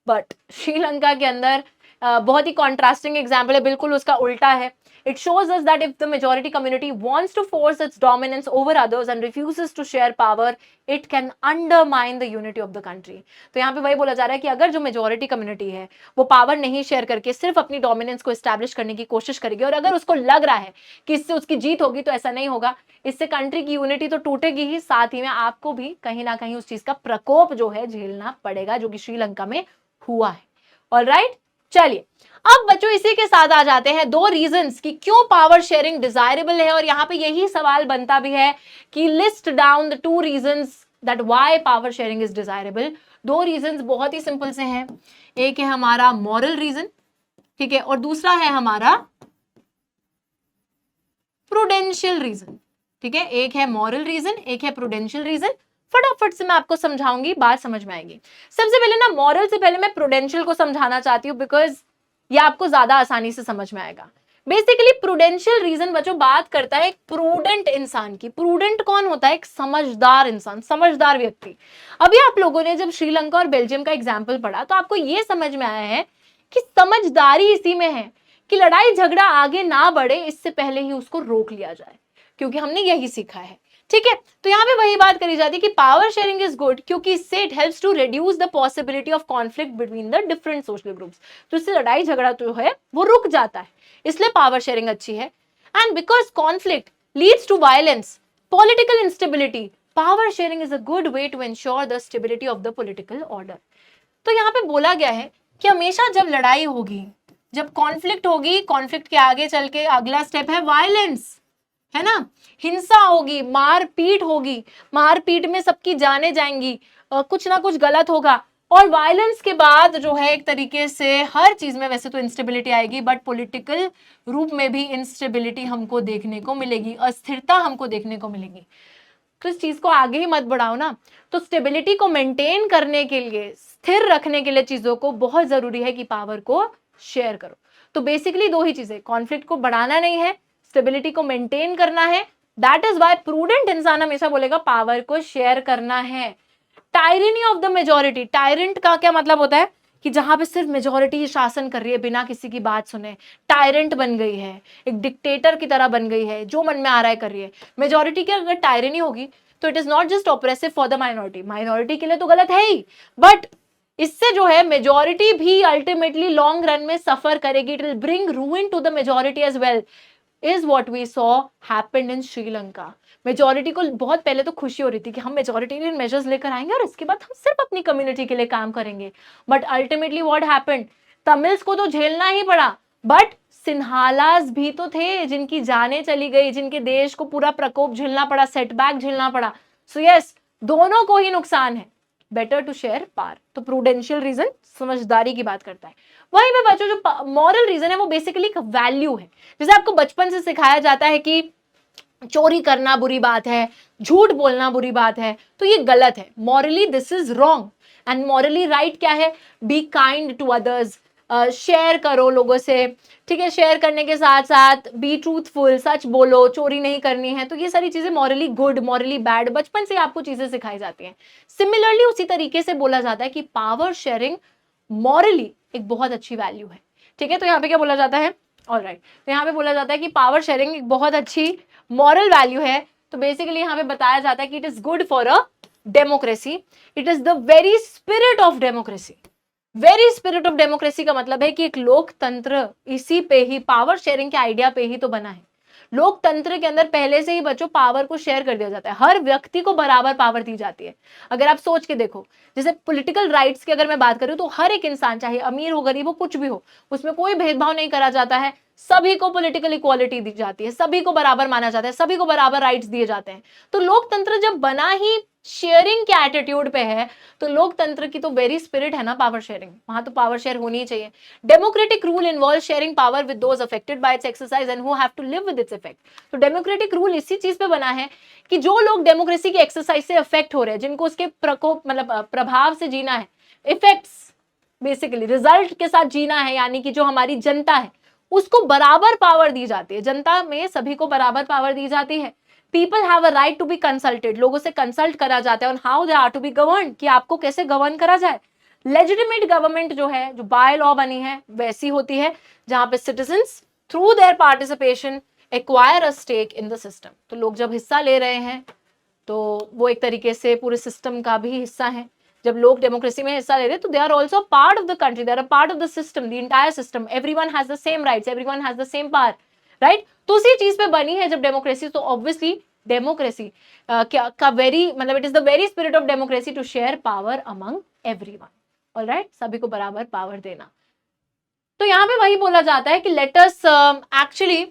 but Sri Lanka के अंदर बहुत ही कॉन्ट्रास्टिंग एग्जाम्पल है, बिल्कुल उसका उल्टा है। It shows us that if the majority community wants to force its dominance over others and refuses to share power, it can undermine the unity of the country. तो यहाँ पे वही बोला जा रहा है कि अगर जो मेजोरिटी कम्युनिटी है वो पावर नहीं शेयर करके सिर्फ अपनी डोमिनेंस को एस्टैब्लिश करने की कोशिश करेगी, और अगर उसको लग रहा है कि इससे उसकी जीत होगी, तो ऐसा नहीं होगा। इससे कंट्री की यूनिटी तो टूटेगी ही, साथ ही में आपको भी कहीं ना कहीं उस चीज का प्रकोप जो है झेलना पड़ेगा, जो कि श्रीलंका में हुआ है। ऑलराइट, चलिए अब बच्चों इसी के साथ आ जाते हैं दो रीजंस कि क्यों पावर शेयरिंग डिजायरेबल है। और यहां पे यही सवाल बनता भी है कि list down the two reasons that why power sharing is desirable. दो रीजंस बहुत ही सिंपल से हैं, एक है हमारा मॉरल रीजन, ठीक है, और दूसरा है हमारा प्रूडेंशियल रीजन, ठीक है। एक है मॉरल रीजन, एक है प्रूडेंशियल रीजन। फटाफट से मैं आपको समझाऊंगी, बात समझ में आएगी। सबसे पहले ना मॉरल से पहले मैं प्रूडेंशियल को समझाना चाहती हूँ, बिकॉज ये आपको ज्यादा आसानी से समझ में आएगा। बेसिकली प्रूडेंशियल रीजन बच्चों बात करता है एक प्रूडेंट इंसान की। प्रूडेंट कौन होता है? एक समझदार इंसान, समझदार व्यक्ति। अभी आप लोगों ने जब श्रीलंका और बेल्जियम का एग्जाम्पल पढ़ा तो आपको यह समझ में आया है कि समझदारी इसी में है कि लड़ाई झगड़ा आगे ना बढ़े, इससे पहले ही उसको रोक लिया जाए, क्योंकि हमने यही सीखा है, ठीक है। तो यहाँ पे वही बात करी जाती है कि पावर शेयरिंग इज गुड क्योंकि इससे it helps to reduce the possibility of conflict between the different social groups. तो इससे लड़ाई झगड़ा जो है वो रुक जाता है, इसलिए पावर शेयरिंग अच्छी है। And because conflict leads to violence, political instability, power sharing is a good way to ensure the stability of the political order. तो यहाँ पे बोला गया है कि हमेशा जब लड़ाई होगी, जब कॉन्फ्लिक्ट होगी, कॉन्फ्लिक्ट के आगे चल के अगला स्टेप है वायलेंस। है ना, हिंसा होगी, मारपीट होगी, मारपीट में सबकी जाने जाएंगी, कुछ ना कुछ गलत होगा। और वायलेंस के बाद जो है एक तरीके से हर चीज में वैसे तो इंस्टेबिलिटी आएगी, बट पॉलिटिकल रूप में भी इंस्टेबिलिटी हमको देखने को मिलेगी, अस्थिरता हमको देखने को मिलेगी। तो इस चीज को आगे ही मत बढ़ाओ ना। तो स्टेबिलिटी को मेंटेन करने के लिए, स्थिर रखने के लिए चीजों को, बहुत जरूरी है कि पावर को शेयर करो। तो बेसिकली दो ही चीजें, कॉन्फ्लिक्ट को बढ़ाना नहीं है, स्टेबिलिटी को मेंटेन करना है। दैट इज वाई प्रूडेंट इंसान हमेशा बोलेगा पावर को शेयर करना है। टायरेनी ऑफ द मेजोरिटी, टायरेंट का क्या मतलब होता है कि जहां पे सिर्फ मेजोरिटी शासन कर रही है बिना किसी की बात सुने, टायरेंट बन गई है, एक डिक्टेटर की तरह बन गई है, जो मन में आ रहा है कर रही है। मेजोरिटी की अगर टायरेनी होगी तो it is not just oppressive for the minority, minority के लिए तो गलत है ही, बट इससे जो है मेजोरिटी भी अल्टीमेटली लॉन्ग रन में सफर करेगी। It will bring ruin to the majority as well, is what we saw happened in Sri Lanka. Majority को बहुत पहले तो खुशी हो रही थी कि हम मेजोरिटेरियन मेजर्स लेकर आएंगे और इसके बाद हम सिर्फ अपनी कम्युनिटी के लिए काम करेंगे, but ultimately what happened, Tamils को तो झेलना ही पड़ा, बट सिन्हालास भी तो थे जिनकी जानें चली गई, जिनके देश को पूरा प्रकोप झेलना पड़ा, सेटबैक झेलना पड़ा। सो यस, दोनों को ही नुकसान है, बेटर टू शेयर पार। तो प्रूडेंशियल रीजन समझदारी की बात करता है। वहीं पे बच्चों जो मॉरल रीजन है वो बेसिकली एक वैल्यू है। जैसे आपको बचपन से सिखाया जाता है कि चोरी करना बुरी बात है, झूठ बोलना बुरी बात है, तो ये गलत है, morally this is wrong. And morally right क्या है, be kind to others, share करो लोगों से, ठीक है, शेयर करने के साथ साथ बी ट्रूथफुल, सच बोलो, चोरी नहीं करनी है। तो ये सारी चीजें मॉरली गुड, मॉरली बैड, बचपन से आपको चीजें सिखाई जाती हैं। सिमिलरली उसी तरीके से बोला जाता है कि पावर शेयरिंग मॉरली एक बहुत अच्छी वैल्यू है, ठीक है। तो यहाँ पे क्या बोला जाता है, ऑलराइट, तो यहाँ पे बोला जाता है कि पावर शेयरिंग एक बहुत अच्छी मॉरल वैल्यू है। तो बेसिकली यहाँ पे बताया जाता है कि it is good for a democracy, it is the very spirit of democracy. Very spirit of democracy का मतलब है कि एक लोकतंत्र इसी पे ही, पावर शेयरिंग के आइडिया पे ही तो बना है। लोकतंत्र के अंदर पहले से ही बच्चों पावर को शेयर कर दिया जाता है, हर व्यक्ति को बराबर पावर दी जाती है। अगर आप सोच के देखो, जैसे पॉलिटिकल राइट्स की अगर मैं बात करूं तो हर एक इंसान, चाहे अमीर हो गरीब हो कुछ भी हो, उसमें कोई भेदभाव नहीं करा जाता है, सभी को पॉलिटिकल इक्वालिटी दी जाती है, सभी को बराबर माना जाता है, सभी को बराबर राइट्स दिए जाते हैं। तो लोकतंत्र जब बना ही शेयरिंग के एटीट्यूड पे है, तो लोकतंत्र की तो वेरी स्पिरिट है ना पावर शेयरिंग, वहां तो पावर शेयर होनी ही चाहिए। Democratic rule involve sharing power with those affected by its exercise and who have to live with its effect. तो डेमोक्रेटिक रूल इसी चीज पे बना है कि जो लोग डेमोक्रेसी की एक्सरसाइज से अफेक्ट हो रहे हैं, जिनको उसके प्रकोप मतलब प्रभाव से जीना है, इफेक्ट्स बेसिकली रिजल्ट के साथ जीना है, यानी कि जो हमारी जनता है उसको बराबर पावर दी जाती है, जनता में सभी को बराबर पावर दी जाती है। People have a right to be consulted, लोगों से कंसल्ट करा जाता है on how they are to be govern, कि आपको कैसे गवर्न करा जाए। लेजिटिमेट गवर्नमेंट जो है, जो बाय लॉ बनी है, वैसी होती है जहां पे citizens through their participation acquire a stake in the system. तो लोग जब हिस्सा ले रहे हैं तो वो एक तरीके से पूरे सिस्टम का भी हिस्सा है। जब लोग डेमोक्रेसी में हिस्सा ले रहे हैं तो they are also part of the country, they are a part of the system, the entire system, everyone has the same rights, everyone has the same power, right. तो उसी चीज पे बनी है जब डेमोक्रेसी, तो ऑब्वियसली डेमोक्रेसी का very मतलब it is the very spirit of democracy to share power among everyone, alright, सभी को बराबर पावर देना। तो यहाँ पे वही बोला जाता है कि let us actually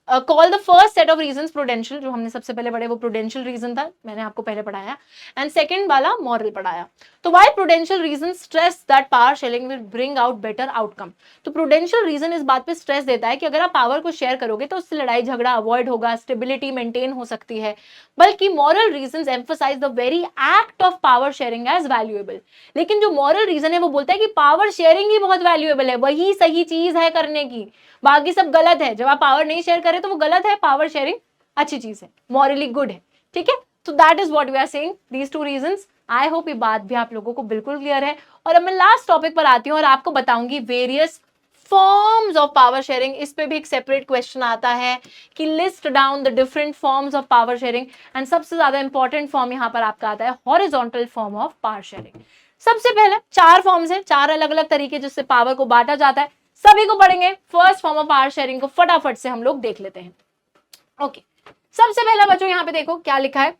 call the first set of reasons prudential, जो हमने सबसे पहले पढ़े वो प्रूडेंशियल रीजन था, मैंने आपको पहले पढ़ाया, एंड सेकंड वाला मॉरल पढ़ाया। तो why prudential reason stress that power sharing will bring out better outcome. तो प्रूडेंशियल रीजन इस बात पे स्ट्रेस देता है कि अगर आप पावर को शेयर करोगे तो उससे लड़ाई झगड़ा अवॉइड होगा, स्टेबिलिटी मेंटेन हो सकती है, बल्कि moral reason emphasise the very act of power sharing as valuable. लेकिन जो मॉरल रीजन है वो बोलता है कि पावर शेयरिंग ही बहुत वैल्यूएबल है, वही सही चीज है करने की, बाकी सब गलत है। जब आप पावर नहीं शेयर करें तो वो गलत है, पावर शेयरिंग अच्छी चीज है, मॉरली गुड है, ठीक है। तो that is what we are saying, these two reasons. I hope ये बात भी आप लोगों को बिल्कुल क्लियर है। और अब मैं लास्ट टॉपिक पर आती हूँ और आपको बताऊंगी various forms of power sharing. इस पे भी एक सेपरेट क्वेश्चन आता है कि list down the different forms of power sharing, and सबसे ज्यादा इंपॉर्टेंट फॉर्म यहाँ पर आपका आता है horizontal form of power sharing. सबसे पहले 4 फॉर्म्स हैं, 4 अलग अलग तरीके जिससे पावर को बांटा जाता है, सभी को पढ़ेंगे। First form of power sharing को फटाफट से हम लोग देख लेते हैं। ओके, सबसे पहला बच्चों यहाँ पे देखो क्या लिखा है,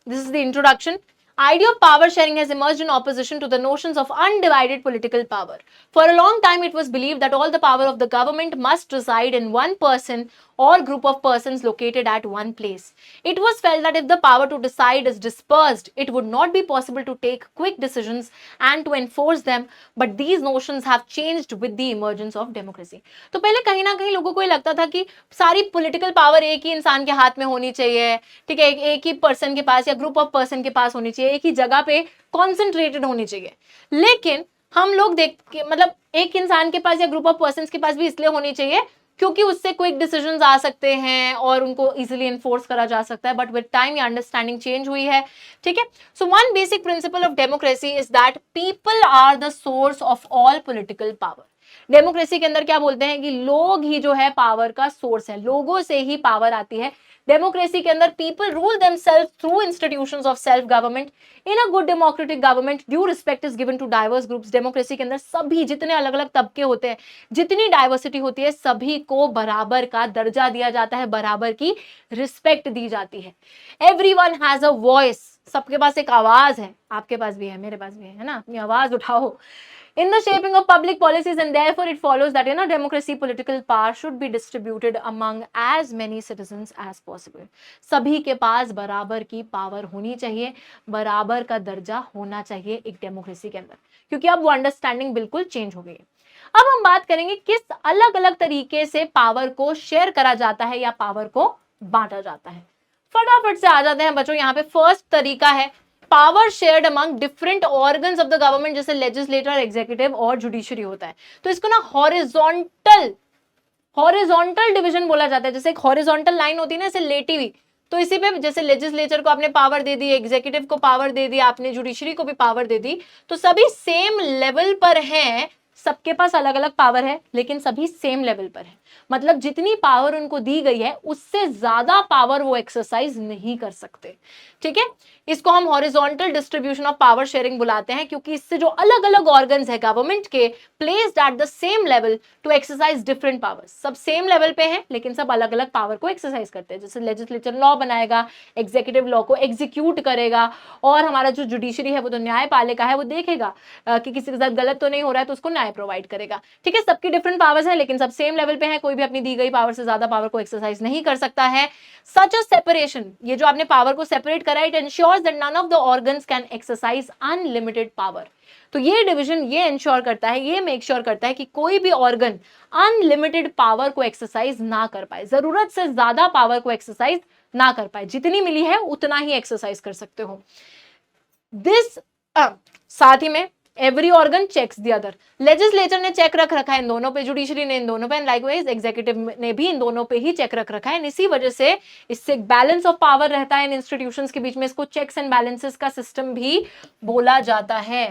this is the introduction. Idea of power sharing has emerged in opposition to the notions of undivided political power. For a long time, it was believed that all the power of the government must reside in one person or group of persons located at one place. It was felt that if the power to decide is dispersed, it would not be possible to take quick decisions and to enforce them, but these notions have changed with the emergence of democracy. तो पहले कहीं ना कहीं लोगों को ये लगता था कि सारी पॉलिटिकल पावर एक ही इंसान के हाथ में होनी चाहिए, ठीक है, एक ही पर्सन के पास या ग्रुप ऑफ पर्सन के पास होनी चाहिए, एक ही जगह पे कॉन्सेंट्रेटेड होनी चाहिए। लेकिन हम लोग देख के मतलब एक इंसान के पास या ग्रुप ऑफ पर्संस के पास भी इसलिए होनी चाहिए क्योंकि उससे क्विक डिसीजंस आ सकते हैं और उनको इजीली इन्फोर्स करा जा सकता है। बट विद टाइम ये अंडरस्टैंडिंग चेंज हुई है, ठीक है। So one basic principle of democracy is that people are the source of all political power. Democracy के अंदर क्या बोलते हैं कि लोग ही जो है पावर का सोर्स है, लोगों से ही पावर आती है। डेमोक्रेसी के अंदर people rule themselves through institutions of self government. In a good democratic government due respect is given to diverse groups. Democracy के अंदर सभी जितने अलग अलग तबके होते हैं, जितनी डाइवर्सिटी होती है, सभी को बराबर का दर्जा दिया जाता है, बराबर की रिस्पेक्ट दी जाती है। एवरीवन हैज अ वॉइस, सबके पास एक आवाज है, आपके पास भी है, मेरे पास भी है ना, अपनी आवाज उठाओ। In the shaping of public policies, and therefore it follows that in a democracy political power should be distributed among as many citizens as possible. सभी के पास बराबर की पावर होनी चाहिए, बराबर का दर्जा होना चाहिए एक डेमोक्रेसी के अंदर, क्योंकि अब वो अंडरस्टैंडिंग बिल्कुल चेंज हो गई है। अब हम बात करेंगे किस अलग अलग तरीके से पावर को शेयर करा जाता है या पावर को बांटा जाता है। फटाफट से आ जाते हैं बच्चों। यहाँ पे फर्स्ट तरीका है power shared among different organs of the government, जैसे लेजिस्लेटर, एग्जीक्यूटिव और जुडिशरी होता है। तो इसको ना हॉरिजॉन्टल डिवीजन बोला जाता है। जैसे एक हॉरिजॉन्टल लाइन होती है ना, ऐसे लेटी हुई, तो इसी पे जैसे लेजिस्लेचर को आपने पावर दे दी, एग्जीक्यूटिव को पावर दे दी, आपने जुडिशरी को भी पावर दे दी, तो सभी सेम लेवल पर हैं, सबके पास अलग अलग पावर है लेकिन सभी सेम लेवल पर है। मतलब जितनी पावर उनको दी गई है उससे ज्यादा पावर वो एक्सरसाइज नहीं कर सकते, ठीक है। इसको हम horizontal distribution of power sharing बुलाते हैं, क्योंकि इससे जो अलग अलग ऑर्गन्स है गवर्नमेंट के placed at the same level to exercise different powers. सब सेम लेवल पे हैं लेकिन सब अलग अलग पावर को एक्सरसाइज करते हैं। जैसे लेजिस्लेचर लॉ बनाएगा, एग्जीक्यूटिव लॉ को एग्जीक्यूट करेगा, और हमारा जो जुडिशरी है वो तो न्यायपालिका है, वो देखेगा कि किसी के साथ गलत तो नहीं हो रहा है तो उसको न्याय प्रोवाइड करेगा, ठीक है। सबकी डिफरेंट पावर्स हैं लेकिन सब सेम लेवल पे हैं, कोई भी अपनी दी गई पावर से ज्यादा पावर को एक्सरसाइज नहीं कर सकता है। सच अ सेपरेशन, ये जो आपने पावर को सेपरेट करा, it ensures that none of the organs can exercise unlimited power. तो ये डिवीजन ये इंश्योर करता है, ये मेक श्योर करता है कि कोई भी ऑर्गन अनलिमिटेड पावर को एक्सरसाइज ना कर पाए, जरूरत से ज्यादा पावर को एक्सरसाइज ना कर पाए। जितनी मिली है उतना ही एक्सरसाइज कर सकते हो। दिस साथ ही में every organ checks the other. Legislature ने चेक रख रखा है इन दोनों पे, जुडिशरी ने इन दोनों पे, लाइकवाइज एग्जीक्यूटिव ने भी इन दोनों पे ही चेक रख रखा है। इसी वजह से इससे एक बैलेंस ऑफ पावर रहता है इन इंस्टीट्यूशंस के बीच में। इसको चेक्स एंड बैलेंसेस का सिस्टम भी बोला जाता है।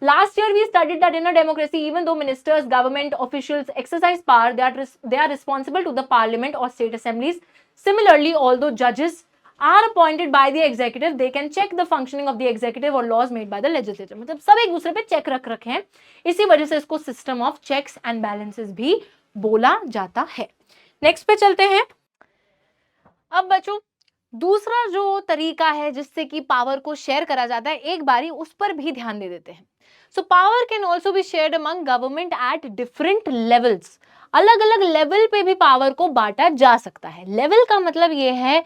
Last year we studied that in a democracy, even though ministers, government officials exercise power, they are responsible to the parliament or state assemblies. Similarly, although judges are appointed by the executive, they can check the functioning of the executive or laws made by the legislature. मतलब सब एक दूसरे पे check रख रखे हैं, इसी वजह से इसको system of checks and balances भी बोला जाता है। नेक्स्ट पे चलते हैं। अब बच्चों दूसरा जो तरीका है जिससे कि पावर को शेयर करा जाता है, एक बारी उस पर भी ध्यान दे देते हैं। So power can also be shared among government at different levels. अलग अलग लेवल पे भी पावर को बांटा जा सकता है। लेवल का मतलब ये है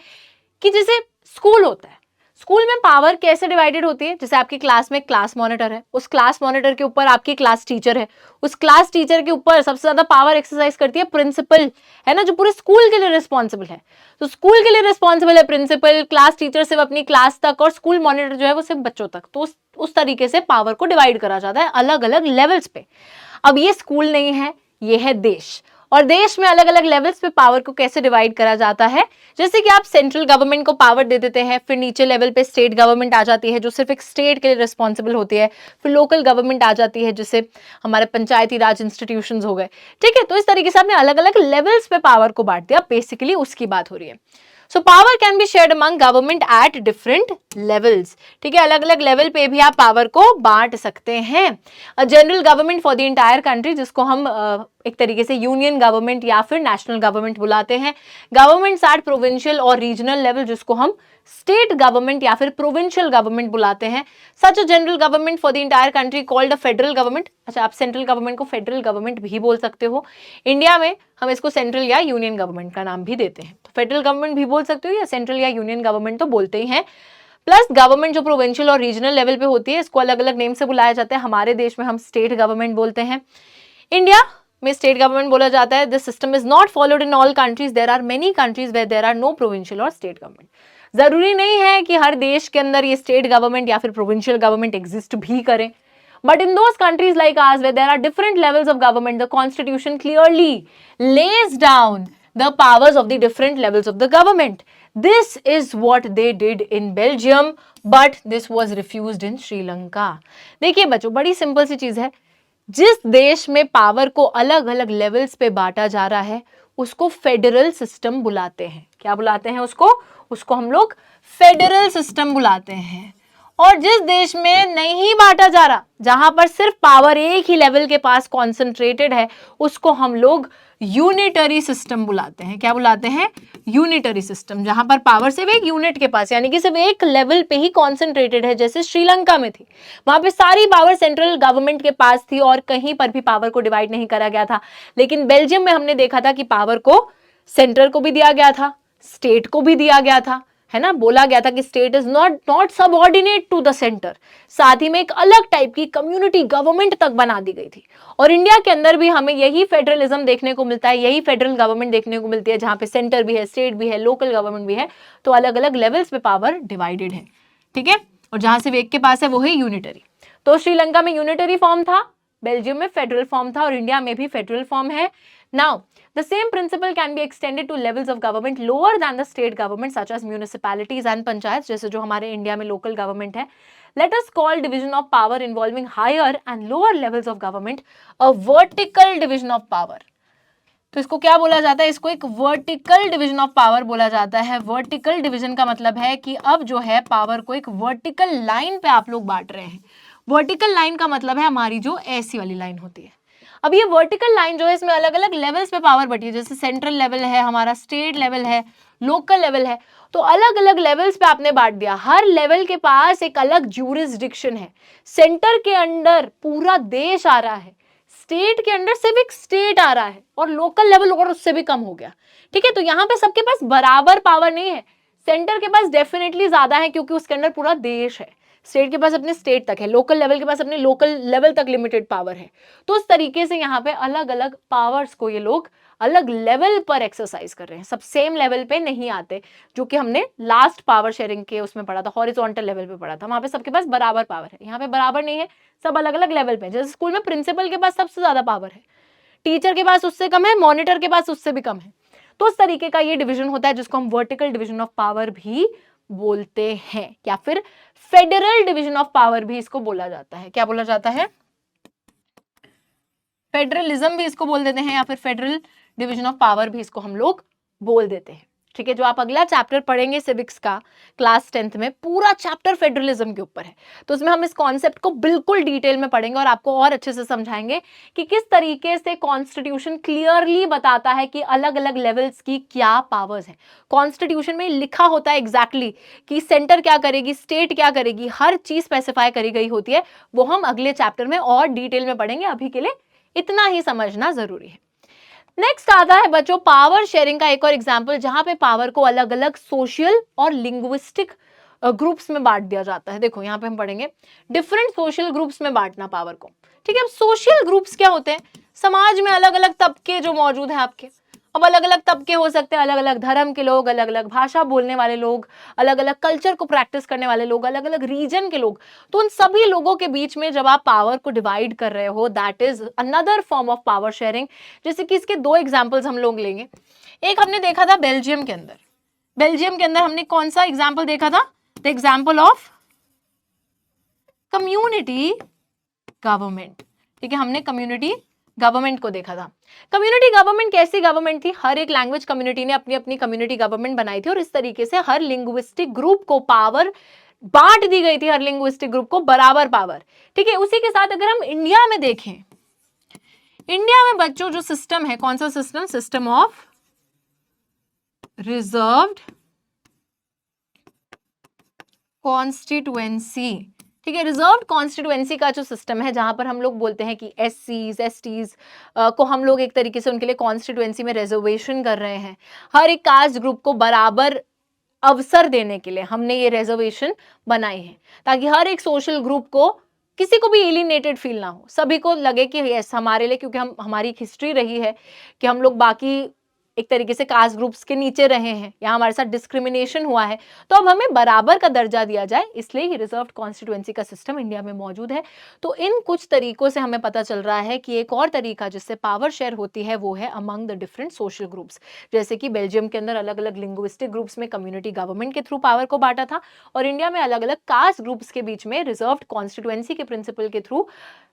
कि जैसे स्कूल होता है, स्कूल में पावर कैसे डिवाइडेड होती है। जैसे आपकी क्लास में क्लास मॉनिटर है, उस क्लास मॉनिटर के ऊपर आपकी क्लास टीचर है, उस क्लास टीचर के ऊपर सबसे ज्यादा पावर एक्सरसाइज करती है प्रिंसिपल, है ना, जो पूरे स्कूल के लिए रिस्पॉन्सिबल है। तो स्कूल के लिए रिस्पॉन्सिबल है प्रिंसिपल, क्लास टीचर सिर्फ अपनी क्लास तक, और स्कूल मॉनिटर जो है वो सिर्फ बच्चों तक। तो उस तरीके से पावर को डिवाइड करा जाता है अलग अलग लेवल्स पे। अब ये स्कूल नहीं है, ये है देश, और देश में अलग अलग लेवल्स पे पावर को कैसे डिवाइड करा जाता है। जैसे कि आप सेंट्रल गवर्नमेंट को पावर दे देते हैं, फिर नीचे लेवल पे स्टेट गवर्नमेंट आ जाती है जो सिर्फ एक स्टेट के लिए रिस्पॉन्सिबल होती है, फिर लोकल गवर्नमेंट आ जाती है जिससे हमारे पंचायती राज इंस्टीट्यूशंस हो गए, ठीक है। तो इस तरीके से आपने अलग अलग लेवल्स पे पावर को बांट दिया, बेसिकली उसकी बात हो रही है। So power can be shared among government at different levels, ठीक है। अलग अलग लेवल पे भी आप पावर को बांट सकते हैं। General government for the entire country, जिसको हम एक तरीके से यूनियन गवर्नमेंट या फिर नेशनल गवर्नमेंट बुलाते हैं। गवर्नमेंट्स एट प्रोविंशियल और रीजनल लेवल, जिसको हम स्टेट गवर्नमेंट या फिर प्रोविंशियल गवर्नमेंट बुलाते हैं। Such a general government for the entire country called a federal government. अच्छा, आप सेंट्रल गवर्नमेंट को फेडरल गवर्नमेंट भी बोल सकते हो। इंडिया में हम इसको सेंट्रल या यूनियन गवर्नमेंट का नाम भी देते हैं, तो फेडरल गवर्नमेंट भी बोल सकते हो या सेंट्रल या यूनियन गवर्नमेंट तो बोलते ही हैं। प्लस गवर्नमेंट जो प्रोविंशियल और रीजनल लेवल पे होती है, इसको अलग अलग नेम से बुलाया जाता है। हमारे देश में हम स्टेट गवर्नमेंट बोलते हैं। इंडिया में स्टेट गवर्नमेंट बोला जाता है। This system is not followed in all countries, there are many countries where there are no provincial और स्टेट गवर्नमेंट। जरूरी नहीं है कि हर देश के अंदर ये स्टेट गवर्नमेंट या फिर प्रोविंशियल गवर्नमेंट एग्जिस्ट भी करें, but in those countries like ours where there are different levels of government, the constitution clearly lays down the powers of the different levels of the government. This is what they did in Belgium, but this was refused in Sri Lanka. देखिए बच्चों, बड़ी simple सी चीज है, जिस देश में power को अलग अलग लेवल्स पे बांटा जा रहा है उसको फेडरल सिस्टम बुलाते हैं। क्या बुलाते हैं उसको हम लोग फेडरल सिस्टम बुलाते हैं। और जिस देश में नहीं बांटा जा रहा, जहां पर सिर्फ पावर एक ही लेवल के पास कॉन्सेंट्रेटेड है, उसको हम लोग यूनिटरी सिस्टम बुलाते हैं। क्या बुलाते हैं? यूनिटरी सिस्टम, जहां पर पावर सिर्फ एक यूनिट के पास यानी कि सिर्फ एक लेवल पे ही कॉन्सेंट्रेटेड है। जैसे श्रीलंका में थी, वहां पे सारी पावर सेंट्रल गवर्नमेंट के पास थी और कहीं पर भी पावर को डिवाइड नहीं करा गया था। लेकिन बेल्जियम में हमने देखा था कि पावर को सेंट्रल को भी दिया गया था, स्टेट को भी दिया गया था, है ना। बोला गया था कि state is not subordinate to the centre. साथ ही में एक अलग टाइप की कम्युनिटी गवर्नमेंट तक बना दी गई थी। और इंडिया के अंदर भी हमें यही फेडरलिज्म देखने को मिलता है, यही फेडरल गवर्नमेंट देखने को मिलती है, जहां पे सेंटर भी है, स्टेट भी है, लोकल गवर्नमेंट भी है, तो अलग अलग लेवल्स पे पावर डिवाइडेड है, ठीक है। और जहां से एक के पास है वो है यूनिटरी। तो श्रीलंका में यूनिटरी फॉर्म था, बेल्जियम में फेडरल फॉर्म था और इंडिया में भी फेडरल फॉर्म है। Now the same principle can be extended to levels of government lower than the state government such as municipalities and panchayats, जैसे जो हमारे इंडिया में लोकल गवर्नमेंट है। Let us call division of power involving higher and lower levels of government a vertical division of power। तो इसको क्या बोला जाता है? इसको एक वर्टिकल डिवीजन ऑफ पावर बोला जाता है। वर्टिकल डिवीजन का मतलब है कि अब जो है पावर को एक वर्टिकल लाइन पे आप लोग बांट रहे हैं। वर्टिकल लाइन का मतलब है हमारी जो ऐसी वाली लाइन होती है। अब ये वर्टिकल लाइन जो है इसमें अलग अलग लेवल्स पे पावर बटी है, जैसे सेंट्रल लेवल है, हमारा स्टेट लेवल है, लोकल लेवल है, तो अलग अलग लेवल्स पे आपने बांट दिया। हर लेवल के पास एक अलग ज्यूरिसडिक्शन है। सेंटर के अंडर पूरा देश आ रहा है, स्टेट के अंडर सिर्फ एक स्टेट आ रहा है और लोकल लेवल और उससे भी कम हो गया, ठीक है। तो यहाँ पे सबके पास बराबर पावर नहीं है। सेंटर के पास डेफिनेटली ज्यादा है क्योंकि उसके अंदर पूरा देश है, स्टेट के पास अपने स्टेट तक है, लोकल लेवल के पास अपने लोकल लेवल तक लिमिटेड पावर है। तो उस तरीके से यहाँ पे अलग अलग पावर्स को ये लोग अलग लेवल पर एक्सरसाइज कर रहे हैं, सब सेम लेवल पे नहीं आते, जो कि हमने लास्ट पावर शेयरिंग के उसमें पढ़ा था, हॉरिजॉन्टल लेवल पे पढ़ा था। वहां पे सबके पास बराबर पावर है, यहाँ पे बराबर नहीं है, सब अलग अलग लेवल पे। जैसे स्कूल में प्रिंसिपल के पास सबसे ज्यादा पावर है, टीचर के पास उससे कम है, मॉनिटर के पास उससे भी कम है। तो उस तरीके का ये डिवीजन होता है जिसको हम वर्टिकल डिवीजन ऑफ पावर भी बोलते हैं, या फिर फेडरल डिवीजन ऑफ पावर भी इसको बोला जाता है। क्या बोला जाता है? फेडरलिज्म भी इसको बोल देते हैं, या फिर फेडरल डिवीजन ऑफ पावर भी इसको हम लोग बोल देते हैं, ठीक है। जो आप अगला चैप्टर पढ़ेंगे सिविक्स का क्लास 10th में, पूरा चैप्टर फेडरलिज्म के ऊपर है, तो उसमें हम इस कॉन्सेप्ट को बिल्कुल डिटेल में पढ़ेंगे और आपको और अच्छे से समझाएंगे कि किस तरीके से कॉन्स्टिट्यूशन क्लियरली बताता है कि अलग अलग लेवल्स की क्या पावर्स हैं। कॉन्स्टिट्यूशन में लिखा होता है एग्जैक्टली कि सेंटर क्या करेगी, स्टेट क्या करेगी, हर चीज स्पेसिफाई करी गई होती है। वो हम अगले चैप्टर में और डिटेल में पढ़ेंगे, अभी के लिए इतना ही समझना जरूरी है। नेक्स्ट आता है बच्चों पावर शेयरिंग का एक और एग्जांपल, जहां पे पावर को अलग अलग सोशल और लिंग्विस्टिक ग्रुप्स में बांट दिया जाता है। देखो यहाँ पे हम पढ़ेंगे डिफरेंट सोशल ग्रुप्स में बांटना पावर को, ठीक है। अब सोशल ग्रुप्स क्या होते हैं? समाज में अलग अलग तबके जो मौजूद हैं आपके। अब अलग अलग तबके हो सकते हैं, अलग अलग धर्म के लोग, अलग अलग भाषा बोलने वाले लोग, अलग अलग कल्चर को प्रैक्टिस करने वाले लोग, अलग अलग रीजन के लोग। तो उन सभी लोगों के बीच में जब आप पावर को डिवाइड कर रहे हो, that is another form of power sharing. जैसे कि इसके दो एग्जांपल्स हम लोग लेंगे। एक हमने देखा था बेल्जियम के अंदर। बेल्जियम के अंदर हमने कौन सा एग्जाम्पल देखा था? The example of community government, ठीक है। हमने कम्युनिटी गवर्नमेंट को देखा था। कम्युनिटी गवर्नमेंट कैसी गवर्नमेंट थी? हर एक लैंग्वेज कम्युनिटी ने अपनी अपनी कम्युनिटी गवर्नमेंट बनाई थी और इस तरीके से हर लिंग्विस्टिक ग्रुप को पावर बांट दी गई थी, हर लिंग्विस्टिक ग्रुप को बराबर पावर, ठीक है। उसी के साथ अगर हम इंडिया में देखें, इंडिया में बच्चों जो सिस्टम है, कौन सा system? System of reserved constituency, ठीक है। रिजर्व्ड कॉन्स्टिट्यूएंसी का जो सिस्टम है, जहां पर हम लोग बोलते हैं कि एससीज एसटीज को हम लोग एक तरीके से उनके लिए कॉन्स्टिट्यूएंसी में रिजर्वेशन कर रहे हैं, हर एक कास्ट ग्रुप को बराबर अवसर देने के लिए हमने ये रिजर्वेशन बनाई है, ताकि हर एक सोशल ग्रुप को, किसी को भी एलिनेटेड फील ना हो, सभी को लगे कि यस हमारे लिए, क्योंकि हमारी एक हिस्ट्री रही है कि हम लोग बाकी एक तरीके से कास्ट ग्रुप्स के नीचे रहे हैं, यहाँ हमारे साथ डिस्क्रिमिनेशन हुआ है, तो अब हमें बराबर का दर्जा दिया जाए, इसलिए ये रिजर्व्ड कॉन्स्टिट्यूएंसी का सिस्टम इंडिया में मौजूद है। तो इन कुछ तरीकों से हमें पता चल रहा है कि एक और तरीका जिससे पावर शेयर होती है वो है among the different social groups. जैसे कि बेल्जियम के अंदर अलग अलग लिंग्विस्टिक ग्रुप्स में कम्युनिटी गवर्नमेंट के थ्रू पावर को बांटा था, और इंडिया में अलग अलग कास्ट ग्रुप्स के बीच में रिजर्व्ड कॉन्स्टिट्यूएंसी के प्रिंसिपल के थ्रू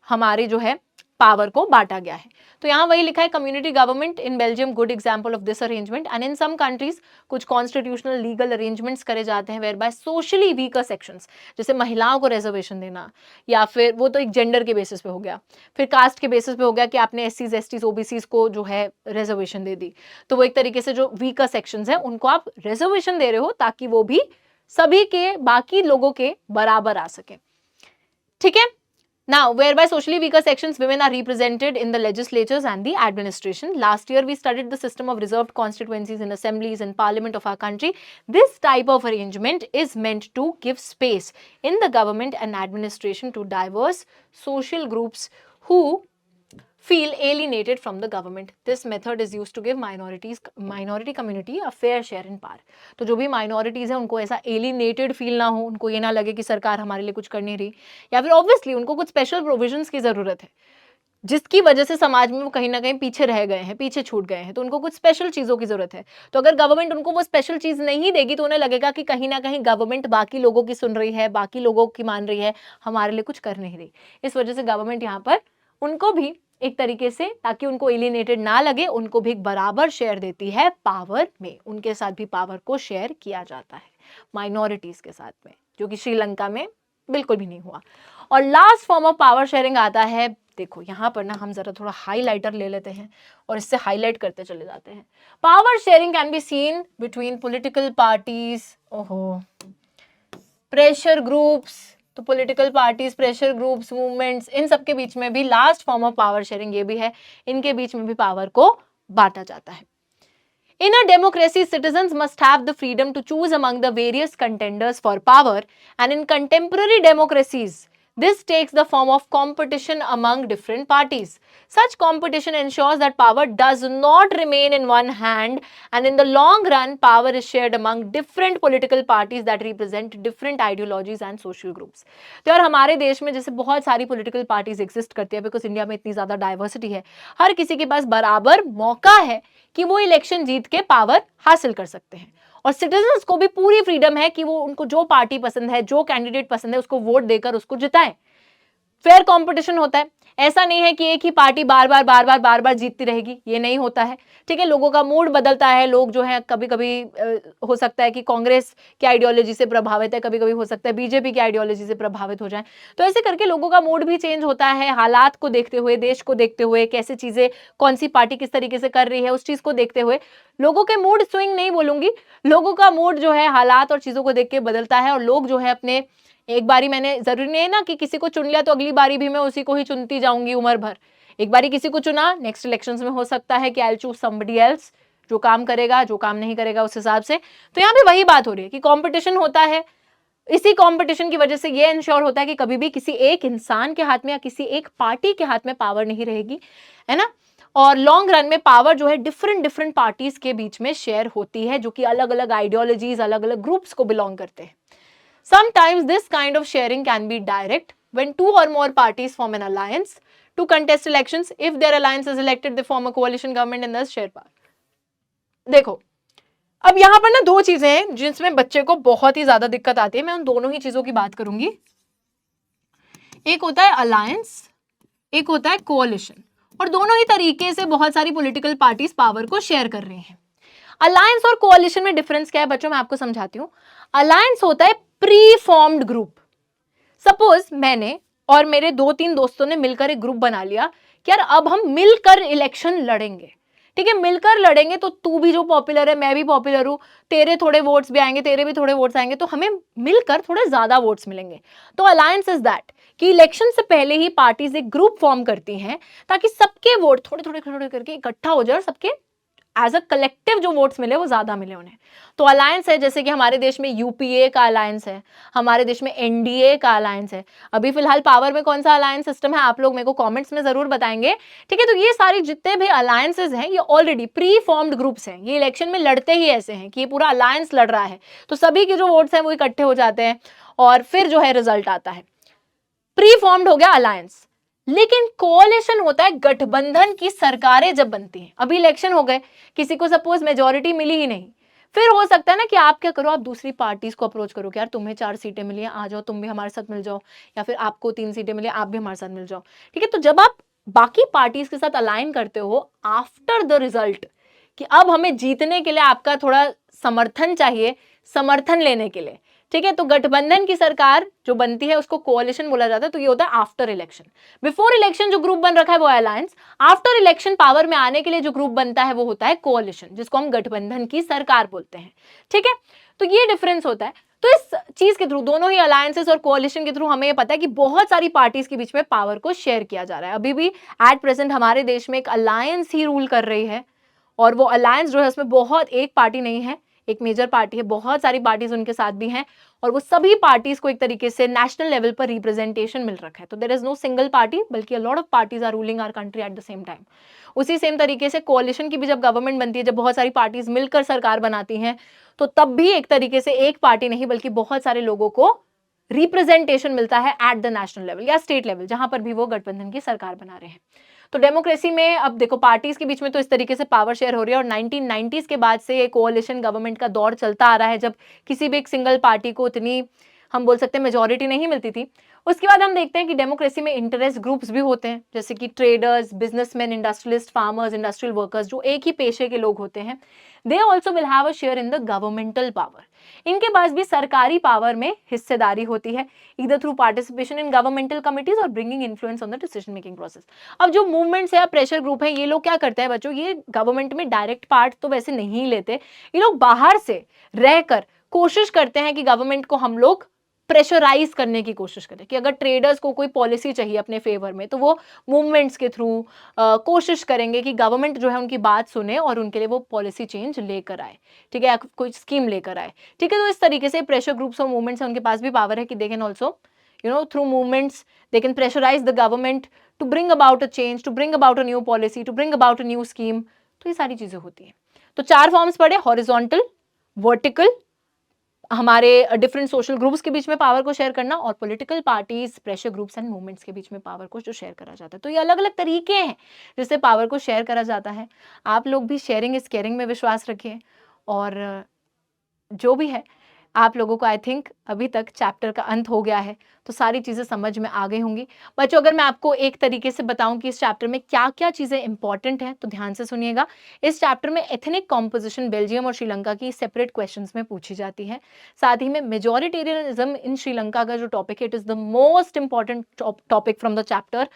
हमारे जो है पावर को बांटा गया है। तो यहाँ वही लिखा है, community government in Belgium good example of this arrangement, and in some countries कुछ कॉन्स्टिट्यूशनल लीगल अरेंजमेंट्स करे जाते हैं whereby socially weaker sections, जैसे महिलाओं को रिजर्वेशन देना, या फिर वो तो एक जेंडर के बेसिस पे हो गया, फिर कास्ट के बेसिस पे हो गया कि आपने एससीज एसटीज ओबीसीज को जो है रिजर्वेशन दे दी, तो वो एक तरीके से जो वीकर सेक्शंस हैं उनको आप रिजर्वेशन दे रहे हो ताकि वो भी सभी के बाकी लोगों के बराबर आ सके। ठीक है। Now, whereby socially weaker sections, women are represented in the legislatures and the administration. Last year, we studied the system of reserved constituencies in assemblies and parliament of our country. This type of arrangement is meant to give space in the government and administration to diverse social groups who feel alienated from the government. This method is used to give minority community a fair share in power. तो जो भी minorities हैं उनको ऐसा alienated feel ना हो, उनको ये ना लगे कि सरकार हमारे लिए कुछ कर नहीं रही, या फिर obviously उनको कुछ special provisions की ज़रूरत है जिसकी वजह से समाज में वो कहीं ना कहीं पीछे रह गए हैं, पीछे छूट गए हैं, तो उनको कुछ स्पेशल चीज़ों की ज़रूरत है। तो अगर गवर्नमेंट उनको वो स्पेशल चीज़ नहीं देगी तो उन्हें लगेगा कि कहीं ना कहीं गवर्नमेंट बाकी लोगों की सुन रही है, बाकी लोगों की मान रही है, हमारे लिए कुछ कर नहीं रही। इस वजह से गवर्नमेंट यहाँ पर उनको भी एक तरीके से, ताकि उनको एलिनेटेड ना लगे, उनको भी एक बराबर शेयर देती है पावर में, उनके साथ भी पावर को शेयर किया जाता है माइनॉरिटीज के साथ में, जो कि श्रीलंका में बिल्कुल भी नहीं हुआ। और last form of power sharing आता है, देखो यहाँ पर ना हम जरा थोड़ा हाईलाइटर ले लेते हैं और इससे हाईलाइट करते चले जाते हैं। Power sharing can be seen between political parties, ओहो, प्रेशर ग्रुप्स, तो political parties, pressure groups, movements, इन सब के बीच में भी last form of power sharing ये भी है, इनके बीच में भी पावर को बांटा जाता है। In a democracy, citizens must have the freedom to choose among the various contenders for power, and in contemporary democracies, this takes the form of competition among different parties. Such competition ensures that power does not remain in one hand, and in the long run, power is shared among different political parties that represent different ideologies and social groups. तो यार हमारे देश में जैसे बहुत सारी political parties exist करती है, बिकॉज इंडिया में इतनी ज़्यादा डाइवर्सिटी है, हर किसी के पास बराबर मौका है कि वो इलेक्शन जीत के पावर हासिल कर सकते हैं, और सिटीजन्स को भी पूरी फ्रीडम है कि वो उनको जो पार्टी पसंद है, जो कैंडिडेट पसंद है, उसको वोट देकर उसको जिताएं। फेयर कंपटीशन होता है, ऐसा नहीं है कि एक ही पार्टी बार बार जीतती रहेगी, ये नहीं होता है। ठीक है, लोगों का मूड बदलता है, लोग जो है कभी कभी हो सकता है कि कांग्रेस की आइडियोलॉजी से प्रभावित है, कभी कभी हो सकता है बीजेपी की आइडियोलॉजी से प्रभावित हो जाए, तो ऐसे करके लोगों का मूड भी चेंज होता है, हालात को देखते हुए, देश को देखते हुए, कैसे चीजें, कौन सी पार्टी किस तरीके से कर रही है, उस चीज को देखते हुए लोगों के मूड स्विंग नहीं बोलूंगी, लोगों का मूड जो है हालात और चीजों को देख के बदलता है, और लोग जो है अपने, एक बारी मैंने, जरूरी नहीं है ना कि किसी को चुन लिया तो अगली बारी भी मैं उसी को ही चुनती जाऊंगी उम्र भर। एक बारी किसी को चुना, नेक्स्ट इलेक्शंस में हो सकता है कि I will choose somebody else, जो काम करेगा, जो काम नहीं करेगा उस हिसाब से। तो यहाँ पे वही बात हो रही है कि कंपटीशन होता है, इसी कंपटीशन की वजह से ये इंश्योर होता है कि कभी भी किसी एक इंसान के हाथ में या किसी एक पार्टी के हाथ में पावर नहीं रहेगी, है ना। और लॉन्ग रन में पावर जो है डिफरेंट पार्टीज के बीच में शेयर होती है, जो कि अलग अलग आइडियोलॉजीज, अलग अलग ग्रुप्स को बिलोंग करते हैं। Sometimes this kind of sharing can be direct when two or more parties form an alliance to contest elections. If their alliance is elected, they form a coalition government and thus share power. देखो, अब यहां पर ना दो चीजें हैं जिसमें बच्चे को बहुत ही ज्यादा दिक्कत आती है, मैं उन दोनों ही चीजों की बात करूंगी। एक होता है अलायंस, एक होता है कोalition, और दोनों ही तरीके से बहुत सारी पॉलिटिकल पार्टीज पावर को शेयर कर रही हैं। अलायंस और कोalition में डिफरेंस क्या है बच्चों, मैं आपको समझाती हूँ। अलायंस होता है प्री फॉर्म्ड ग्रुप। सपोज मैंने और मेरे 2-3 दोस्तों ने मिलकर एक ग्रुप बना लिया कि यार अब हम मिलकर इलेक्शन लड़ेंगे, ठीक है, मिलकर लड़ेंगे तो तू भी जो पॉपुलर है मैं भी पॉपुलर हूं, तेरे थोड़े वोट्स भी आएंगे, तेरे भी थोड़े वोट्स आएंगे, तो हमें मिलकर थोड़े ज्यादा वोट्स मिलेंगे। तो अलायंस इज दैट कि इलेक्शन से पहले ही पार्टीज एक ग्रुप फॉर्म करती हैं ताकि सबके वोट थोड़े थोड़े थोड़े करके इकट्ठा हो जाए और सबके एज अ कलेक्टिव जो वोट्स मिले वो ज्यादा मिले उन्हें। तो अलायंस है, जैसे कि हमारे देश में यूपीए का अलायंस है, हमारे देश में एनडीए का अलायंस है। अभी फिलहाल पावर में कौन सा अलायंस सिस्टम है आप लोग मेरे को कमेंट्स में जरूर बताएंगे। ठीक है, तो ये सारी जितने भी अलायंसेस हैं ये ऑलरेडी प्री फॉर्म्ड ग्रुप्स हैं, ये इलेक्शन में लड़ते ही ऐसे हैं कि ये पूरा अलायंस लड़ रहा है, तो सभी के जो वोट्स हैं वो इकट्ठे हो जाते हैं और फिर जो है रिजल्ट आता है। प्री फॉर्म्ड हो गया अलायंस। लेकिन कोalition होता है गठबंधन की सरकारें जब बनती हैं। अभी इलेक्शन हो गए, किसी को सपोज मेजोरिटी मिली ही नहीं, फिर हो सकता है ना कि आप क्या करो, आप दूसरी पार्टीज को अप्रोच करो कि यार तुम्हें 4 सीटें मिली हैं, आ जाओ तुम भी हमारे साथ मिल जाओ, या फिर आपको 3 सीटें मिली आप भी हमारे साथ मिल जाओ। ठीक है, तो जब आप बाकी पार्टीज के साथ अलाइन करते हो आफ्टर द रिजल्ट कि अब हमें जीतने के लिए आपका थोड़ा समर्थन चाहिए, समर्थन लेने के लिए, ठीक है, तो गठबंधन की सरकार जो बनती है उसको कोalition बोला जाता है। तो ये होता है आफ्टर इलेक्शन। बिफोर इलेक्शन जो ग्रुप बन रखा है वो अलायंस, आफ्टर इलेक्शन पावर में आने के लिए जो ग्रुप बनता है वो होता है कोalition, जिसको हम गठबंधन की सरकार बोलते हैं। ठीक है, तो ये डिफरेंस होता है। तो इस चीज के थ्रू, दोनों ही अलायंसेस और कोalition के थ्रू हमें ये पता है कि बहुत सारी पार्टीज के बीच में पावर को शेयर किया जा रहा है। अभी भी एट प्रेजेंट हमारे देश में एक अलायंस ही रूल कर रही है, और वो अलायंस जो है उसमें बहुत, एक पार्टी नहीं है, एक मेजर पार्टी है, बहुत सारी पार्टीज उनके साथ भी हैं, और वो सभी पार्टीज को एक तरीके से नेशनल लेवल पर रिप्रेजेंटेशन मिल रखा है। तो there is no single party, बल्कि a lot of parties are ruling our country at the same time. उसी सेम तरीके से कोalition की भी जब गवर्नमेंट बनती है, जब बहुत सारी पार्टीज मिलकर सरकार बनाती हैं, तो तब भी एक तरीके से एक पार्टी नहीं बल्कि बहुत सारे लोगों को रिप्रेजेंटेशन मिलता है एट द नेशनल लेवल या स्टेट लेवल, जहां पर भी वो गठबंधन की सरकार बना रहे हैं। तो डेमोक्रेसी में अब देखो पार्टीज के बीच में तो इस तरीके से पावर शेयर हो रही है, और 1990s के बाद से ये कोalition गवर्नमेंट का दौर चलता आ रहा है, जब किसी भी एक सिंगल पार्टी को इतनी, हम बोल सकते हैं, मेजोरिटी नहीं मिलती थी। उसके बाद हम देखते हैं कि डेमोक्रेसी में इंटरेस्ट ग्रुप्स भी होते हैं, जैसे कि traders, businessman, industrialist, farmers, industrial workers, जो एक ही पेशे के लोग होते हैं। They also will have a share in the governmental power. इनके पास भी सरकारी पावर में हिस्सेदारी होती है, इधर through participation in governmental committees और bringing influence on the decision making process. अब जो मूवमेंट्स है या प्रेशर ग्रुप है, ये लोग क्या करते हैं बच्चों, ये गवर्नमेंट में डायरेक्ट पार्ट तो वैसे नहीं लेते, ये लोग बाहर से रहकर कोशिश करते हैं कि गवर्नमेंट को हम लोग प्रेशराइज करने की कोशिश करें, कि अगर ट्रेडर्स को कोई पॉलिसी चाहिए अपने फेवर में, तो वो मूवमेंट्स के थ्रू कोशिश करेंगे कि गवर्नमेंट जो है उनकी बात सुने और उनके लिए वो पॉलिसी चेंज लेकर आए। ठीक है, कोई स्कीम लेकर आए। ठीक है, तो इस तरीके से प्रेशर ग्रुप्स और मूवमेंट्स है, उनके पास भी पावर है कि they can also through movements they can pressurize the government to bring about a change, to bring about a new policy, to bring about a new scheme। तो ये सारी चीजें होती हैं। तो 4 फॉर्म्स पढ़े, हॉरिजॉन्टल, वर्टिकल, हमारे डिफरेंट सोशल ग्रुप्स के बीच में पावर को शेयर करना, और political parties, pressure groups and movements के बीच में पावर को जो शेयर करा जाता है। तो ये अलग अलग तरीके हैं जिससे पावर को शेयर करा जाता है। आप लोग भी शेयरिंग इज केयरिंग में विश्वास रखिए, और जो भी है आप लोगों को आई थिंक अभी तक चैप्टर का अंत हो गया है, तो सारी चीज़ें समझ में आ गई होंगी। बच्चों, अगर मैं आपको एक तरीके से बताऊं कि इस चैप्टर में क्या क्या चीज़ें इंपॉर्टेंट हैं, तो ध्यान से सुनिएगा। इस चैप्टर में एथनिक कॉम्पोजिशन बेल्जियम और श्रीलंका की सेपरेट क्वेश्चंस में पूछी जाती है। साथ ही में मेजोरिटेरियनिज्म इन श्रीलंका का जो टॉपिक है, it is the most important topic from the chapter.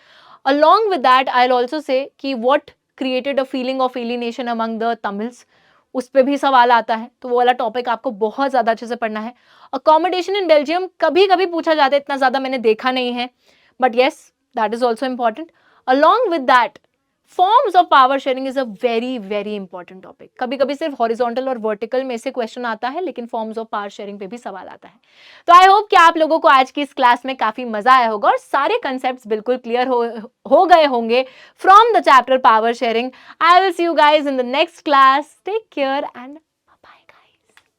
Along with that I will also say कि what created a feeling of alienation among the Tamils, उस पर भी सवाल आता है, तो वो वाला टॉपिक आपको बहुत ज्यादा अच्छे से पढ़ना है। अकोमोडेशन इन बेल्जियम कभी कभी पूछा जाता है, इतना ज्यादा मैंने देखा नहीं है, but yes that is also important. Along with that forms of power sharing is a very very important topic. कभी कभी सिर्फ हॉरिजॉन्टल और वर्टिकल में से क्वेश्चन आता है, लेकिन फॉर्म्स ऑफ पावर शेयरिंग पे भी सवाल आता है। तो आई होप कि आप लोगों को आज की इस क्लास में काफी मजा आया होगा और सारे कंसेप्ट्स बिल्कुल क्लियर हो गए होंगे from the chapter power sharing. I will see you guys in the next class. Take care and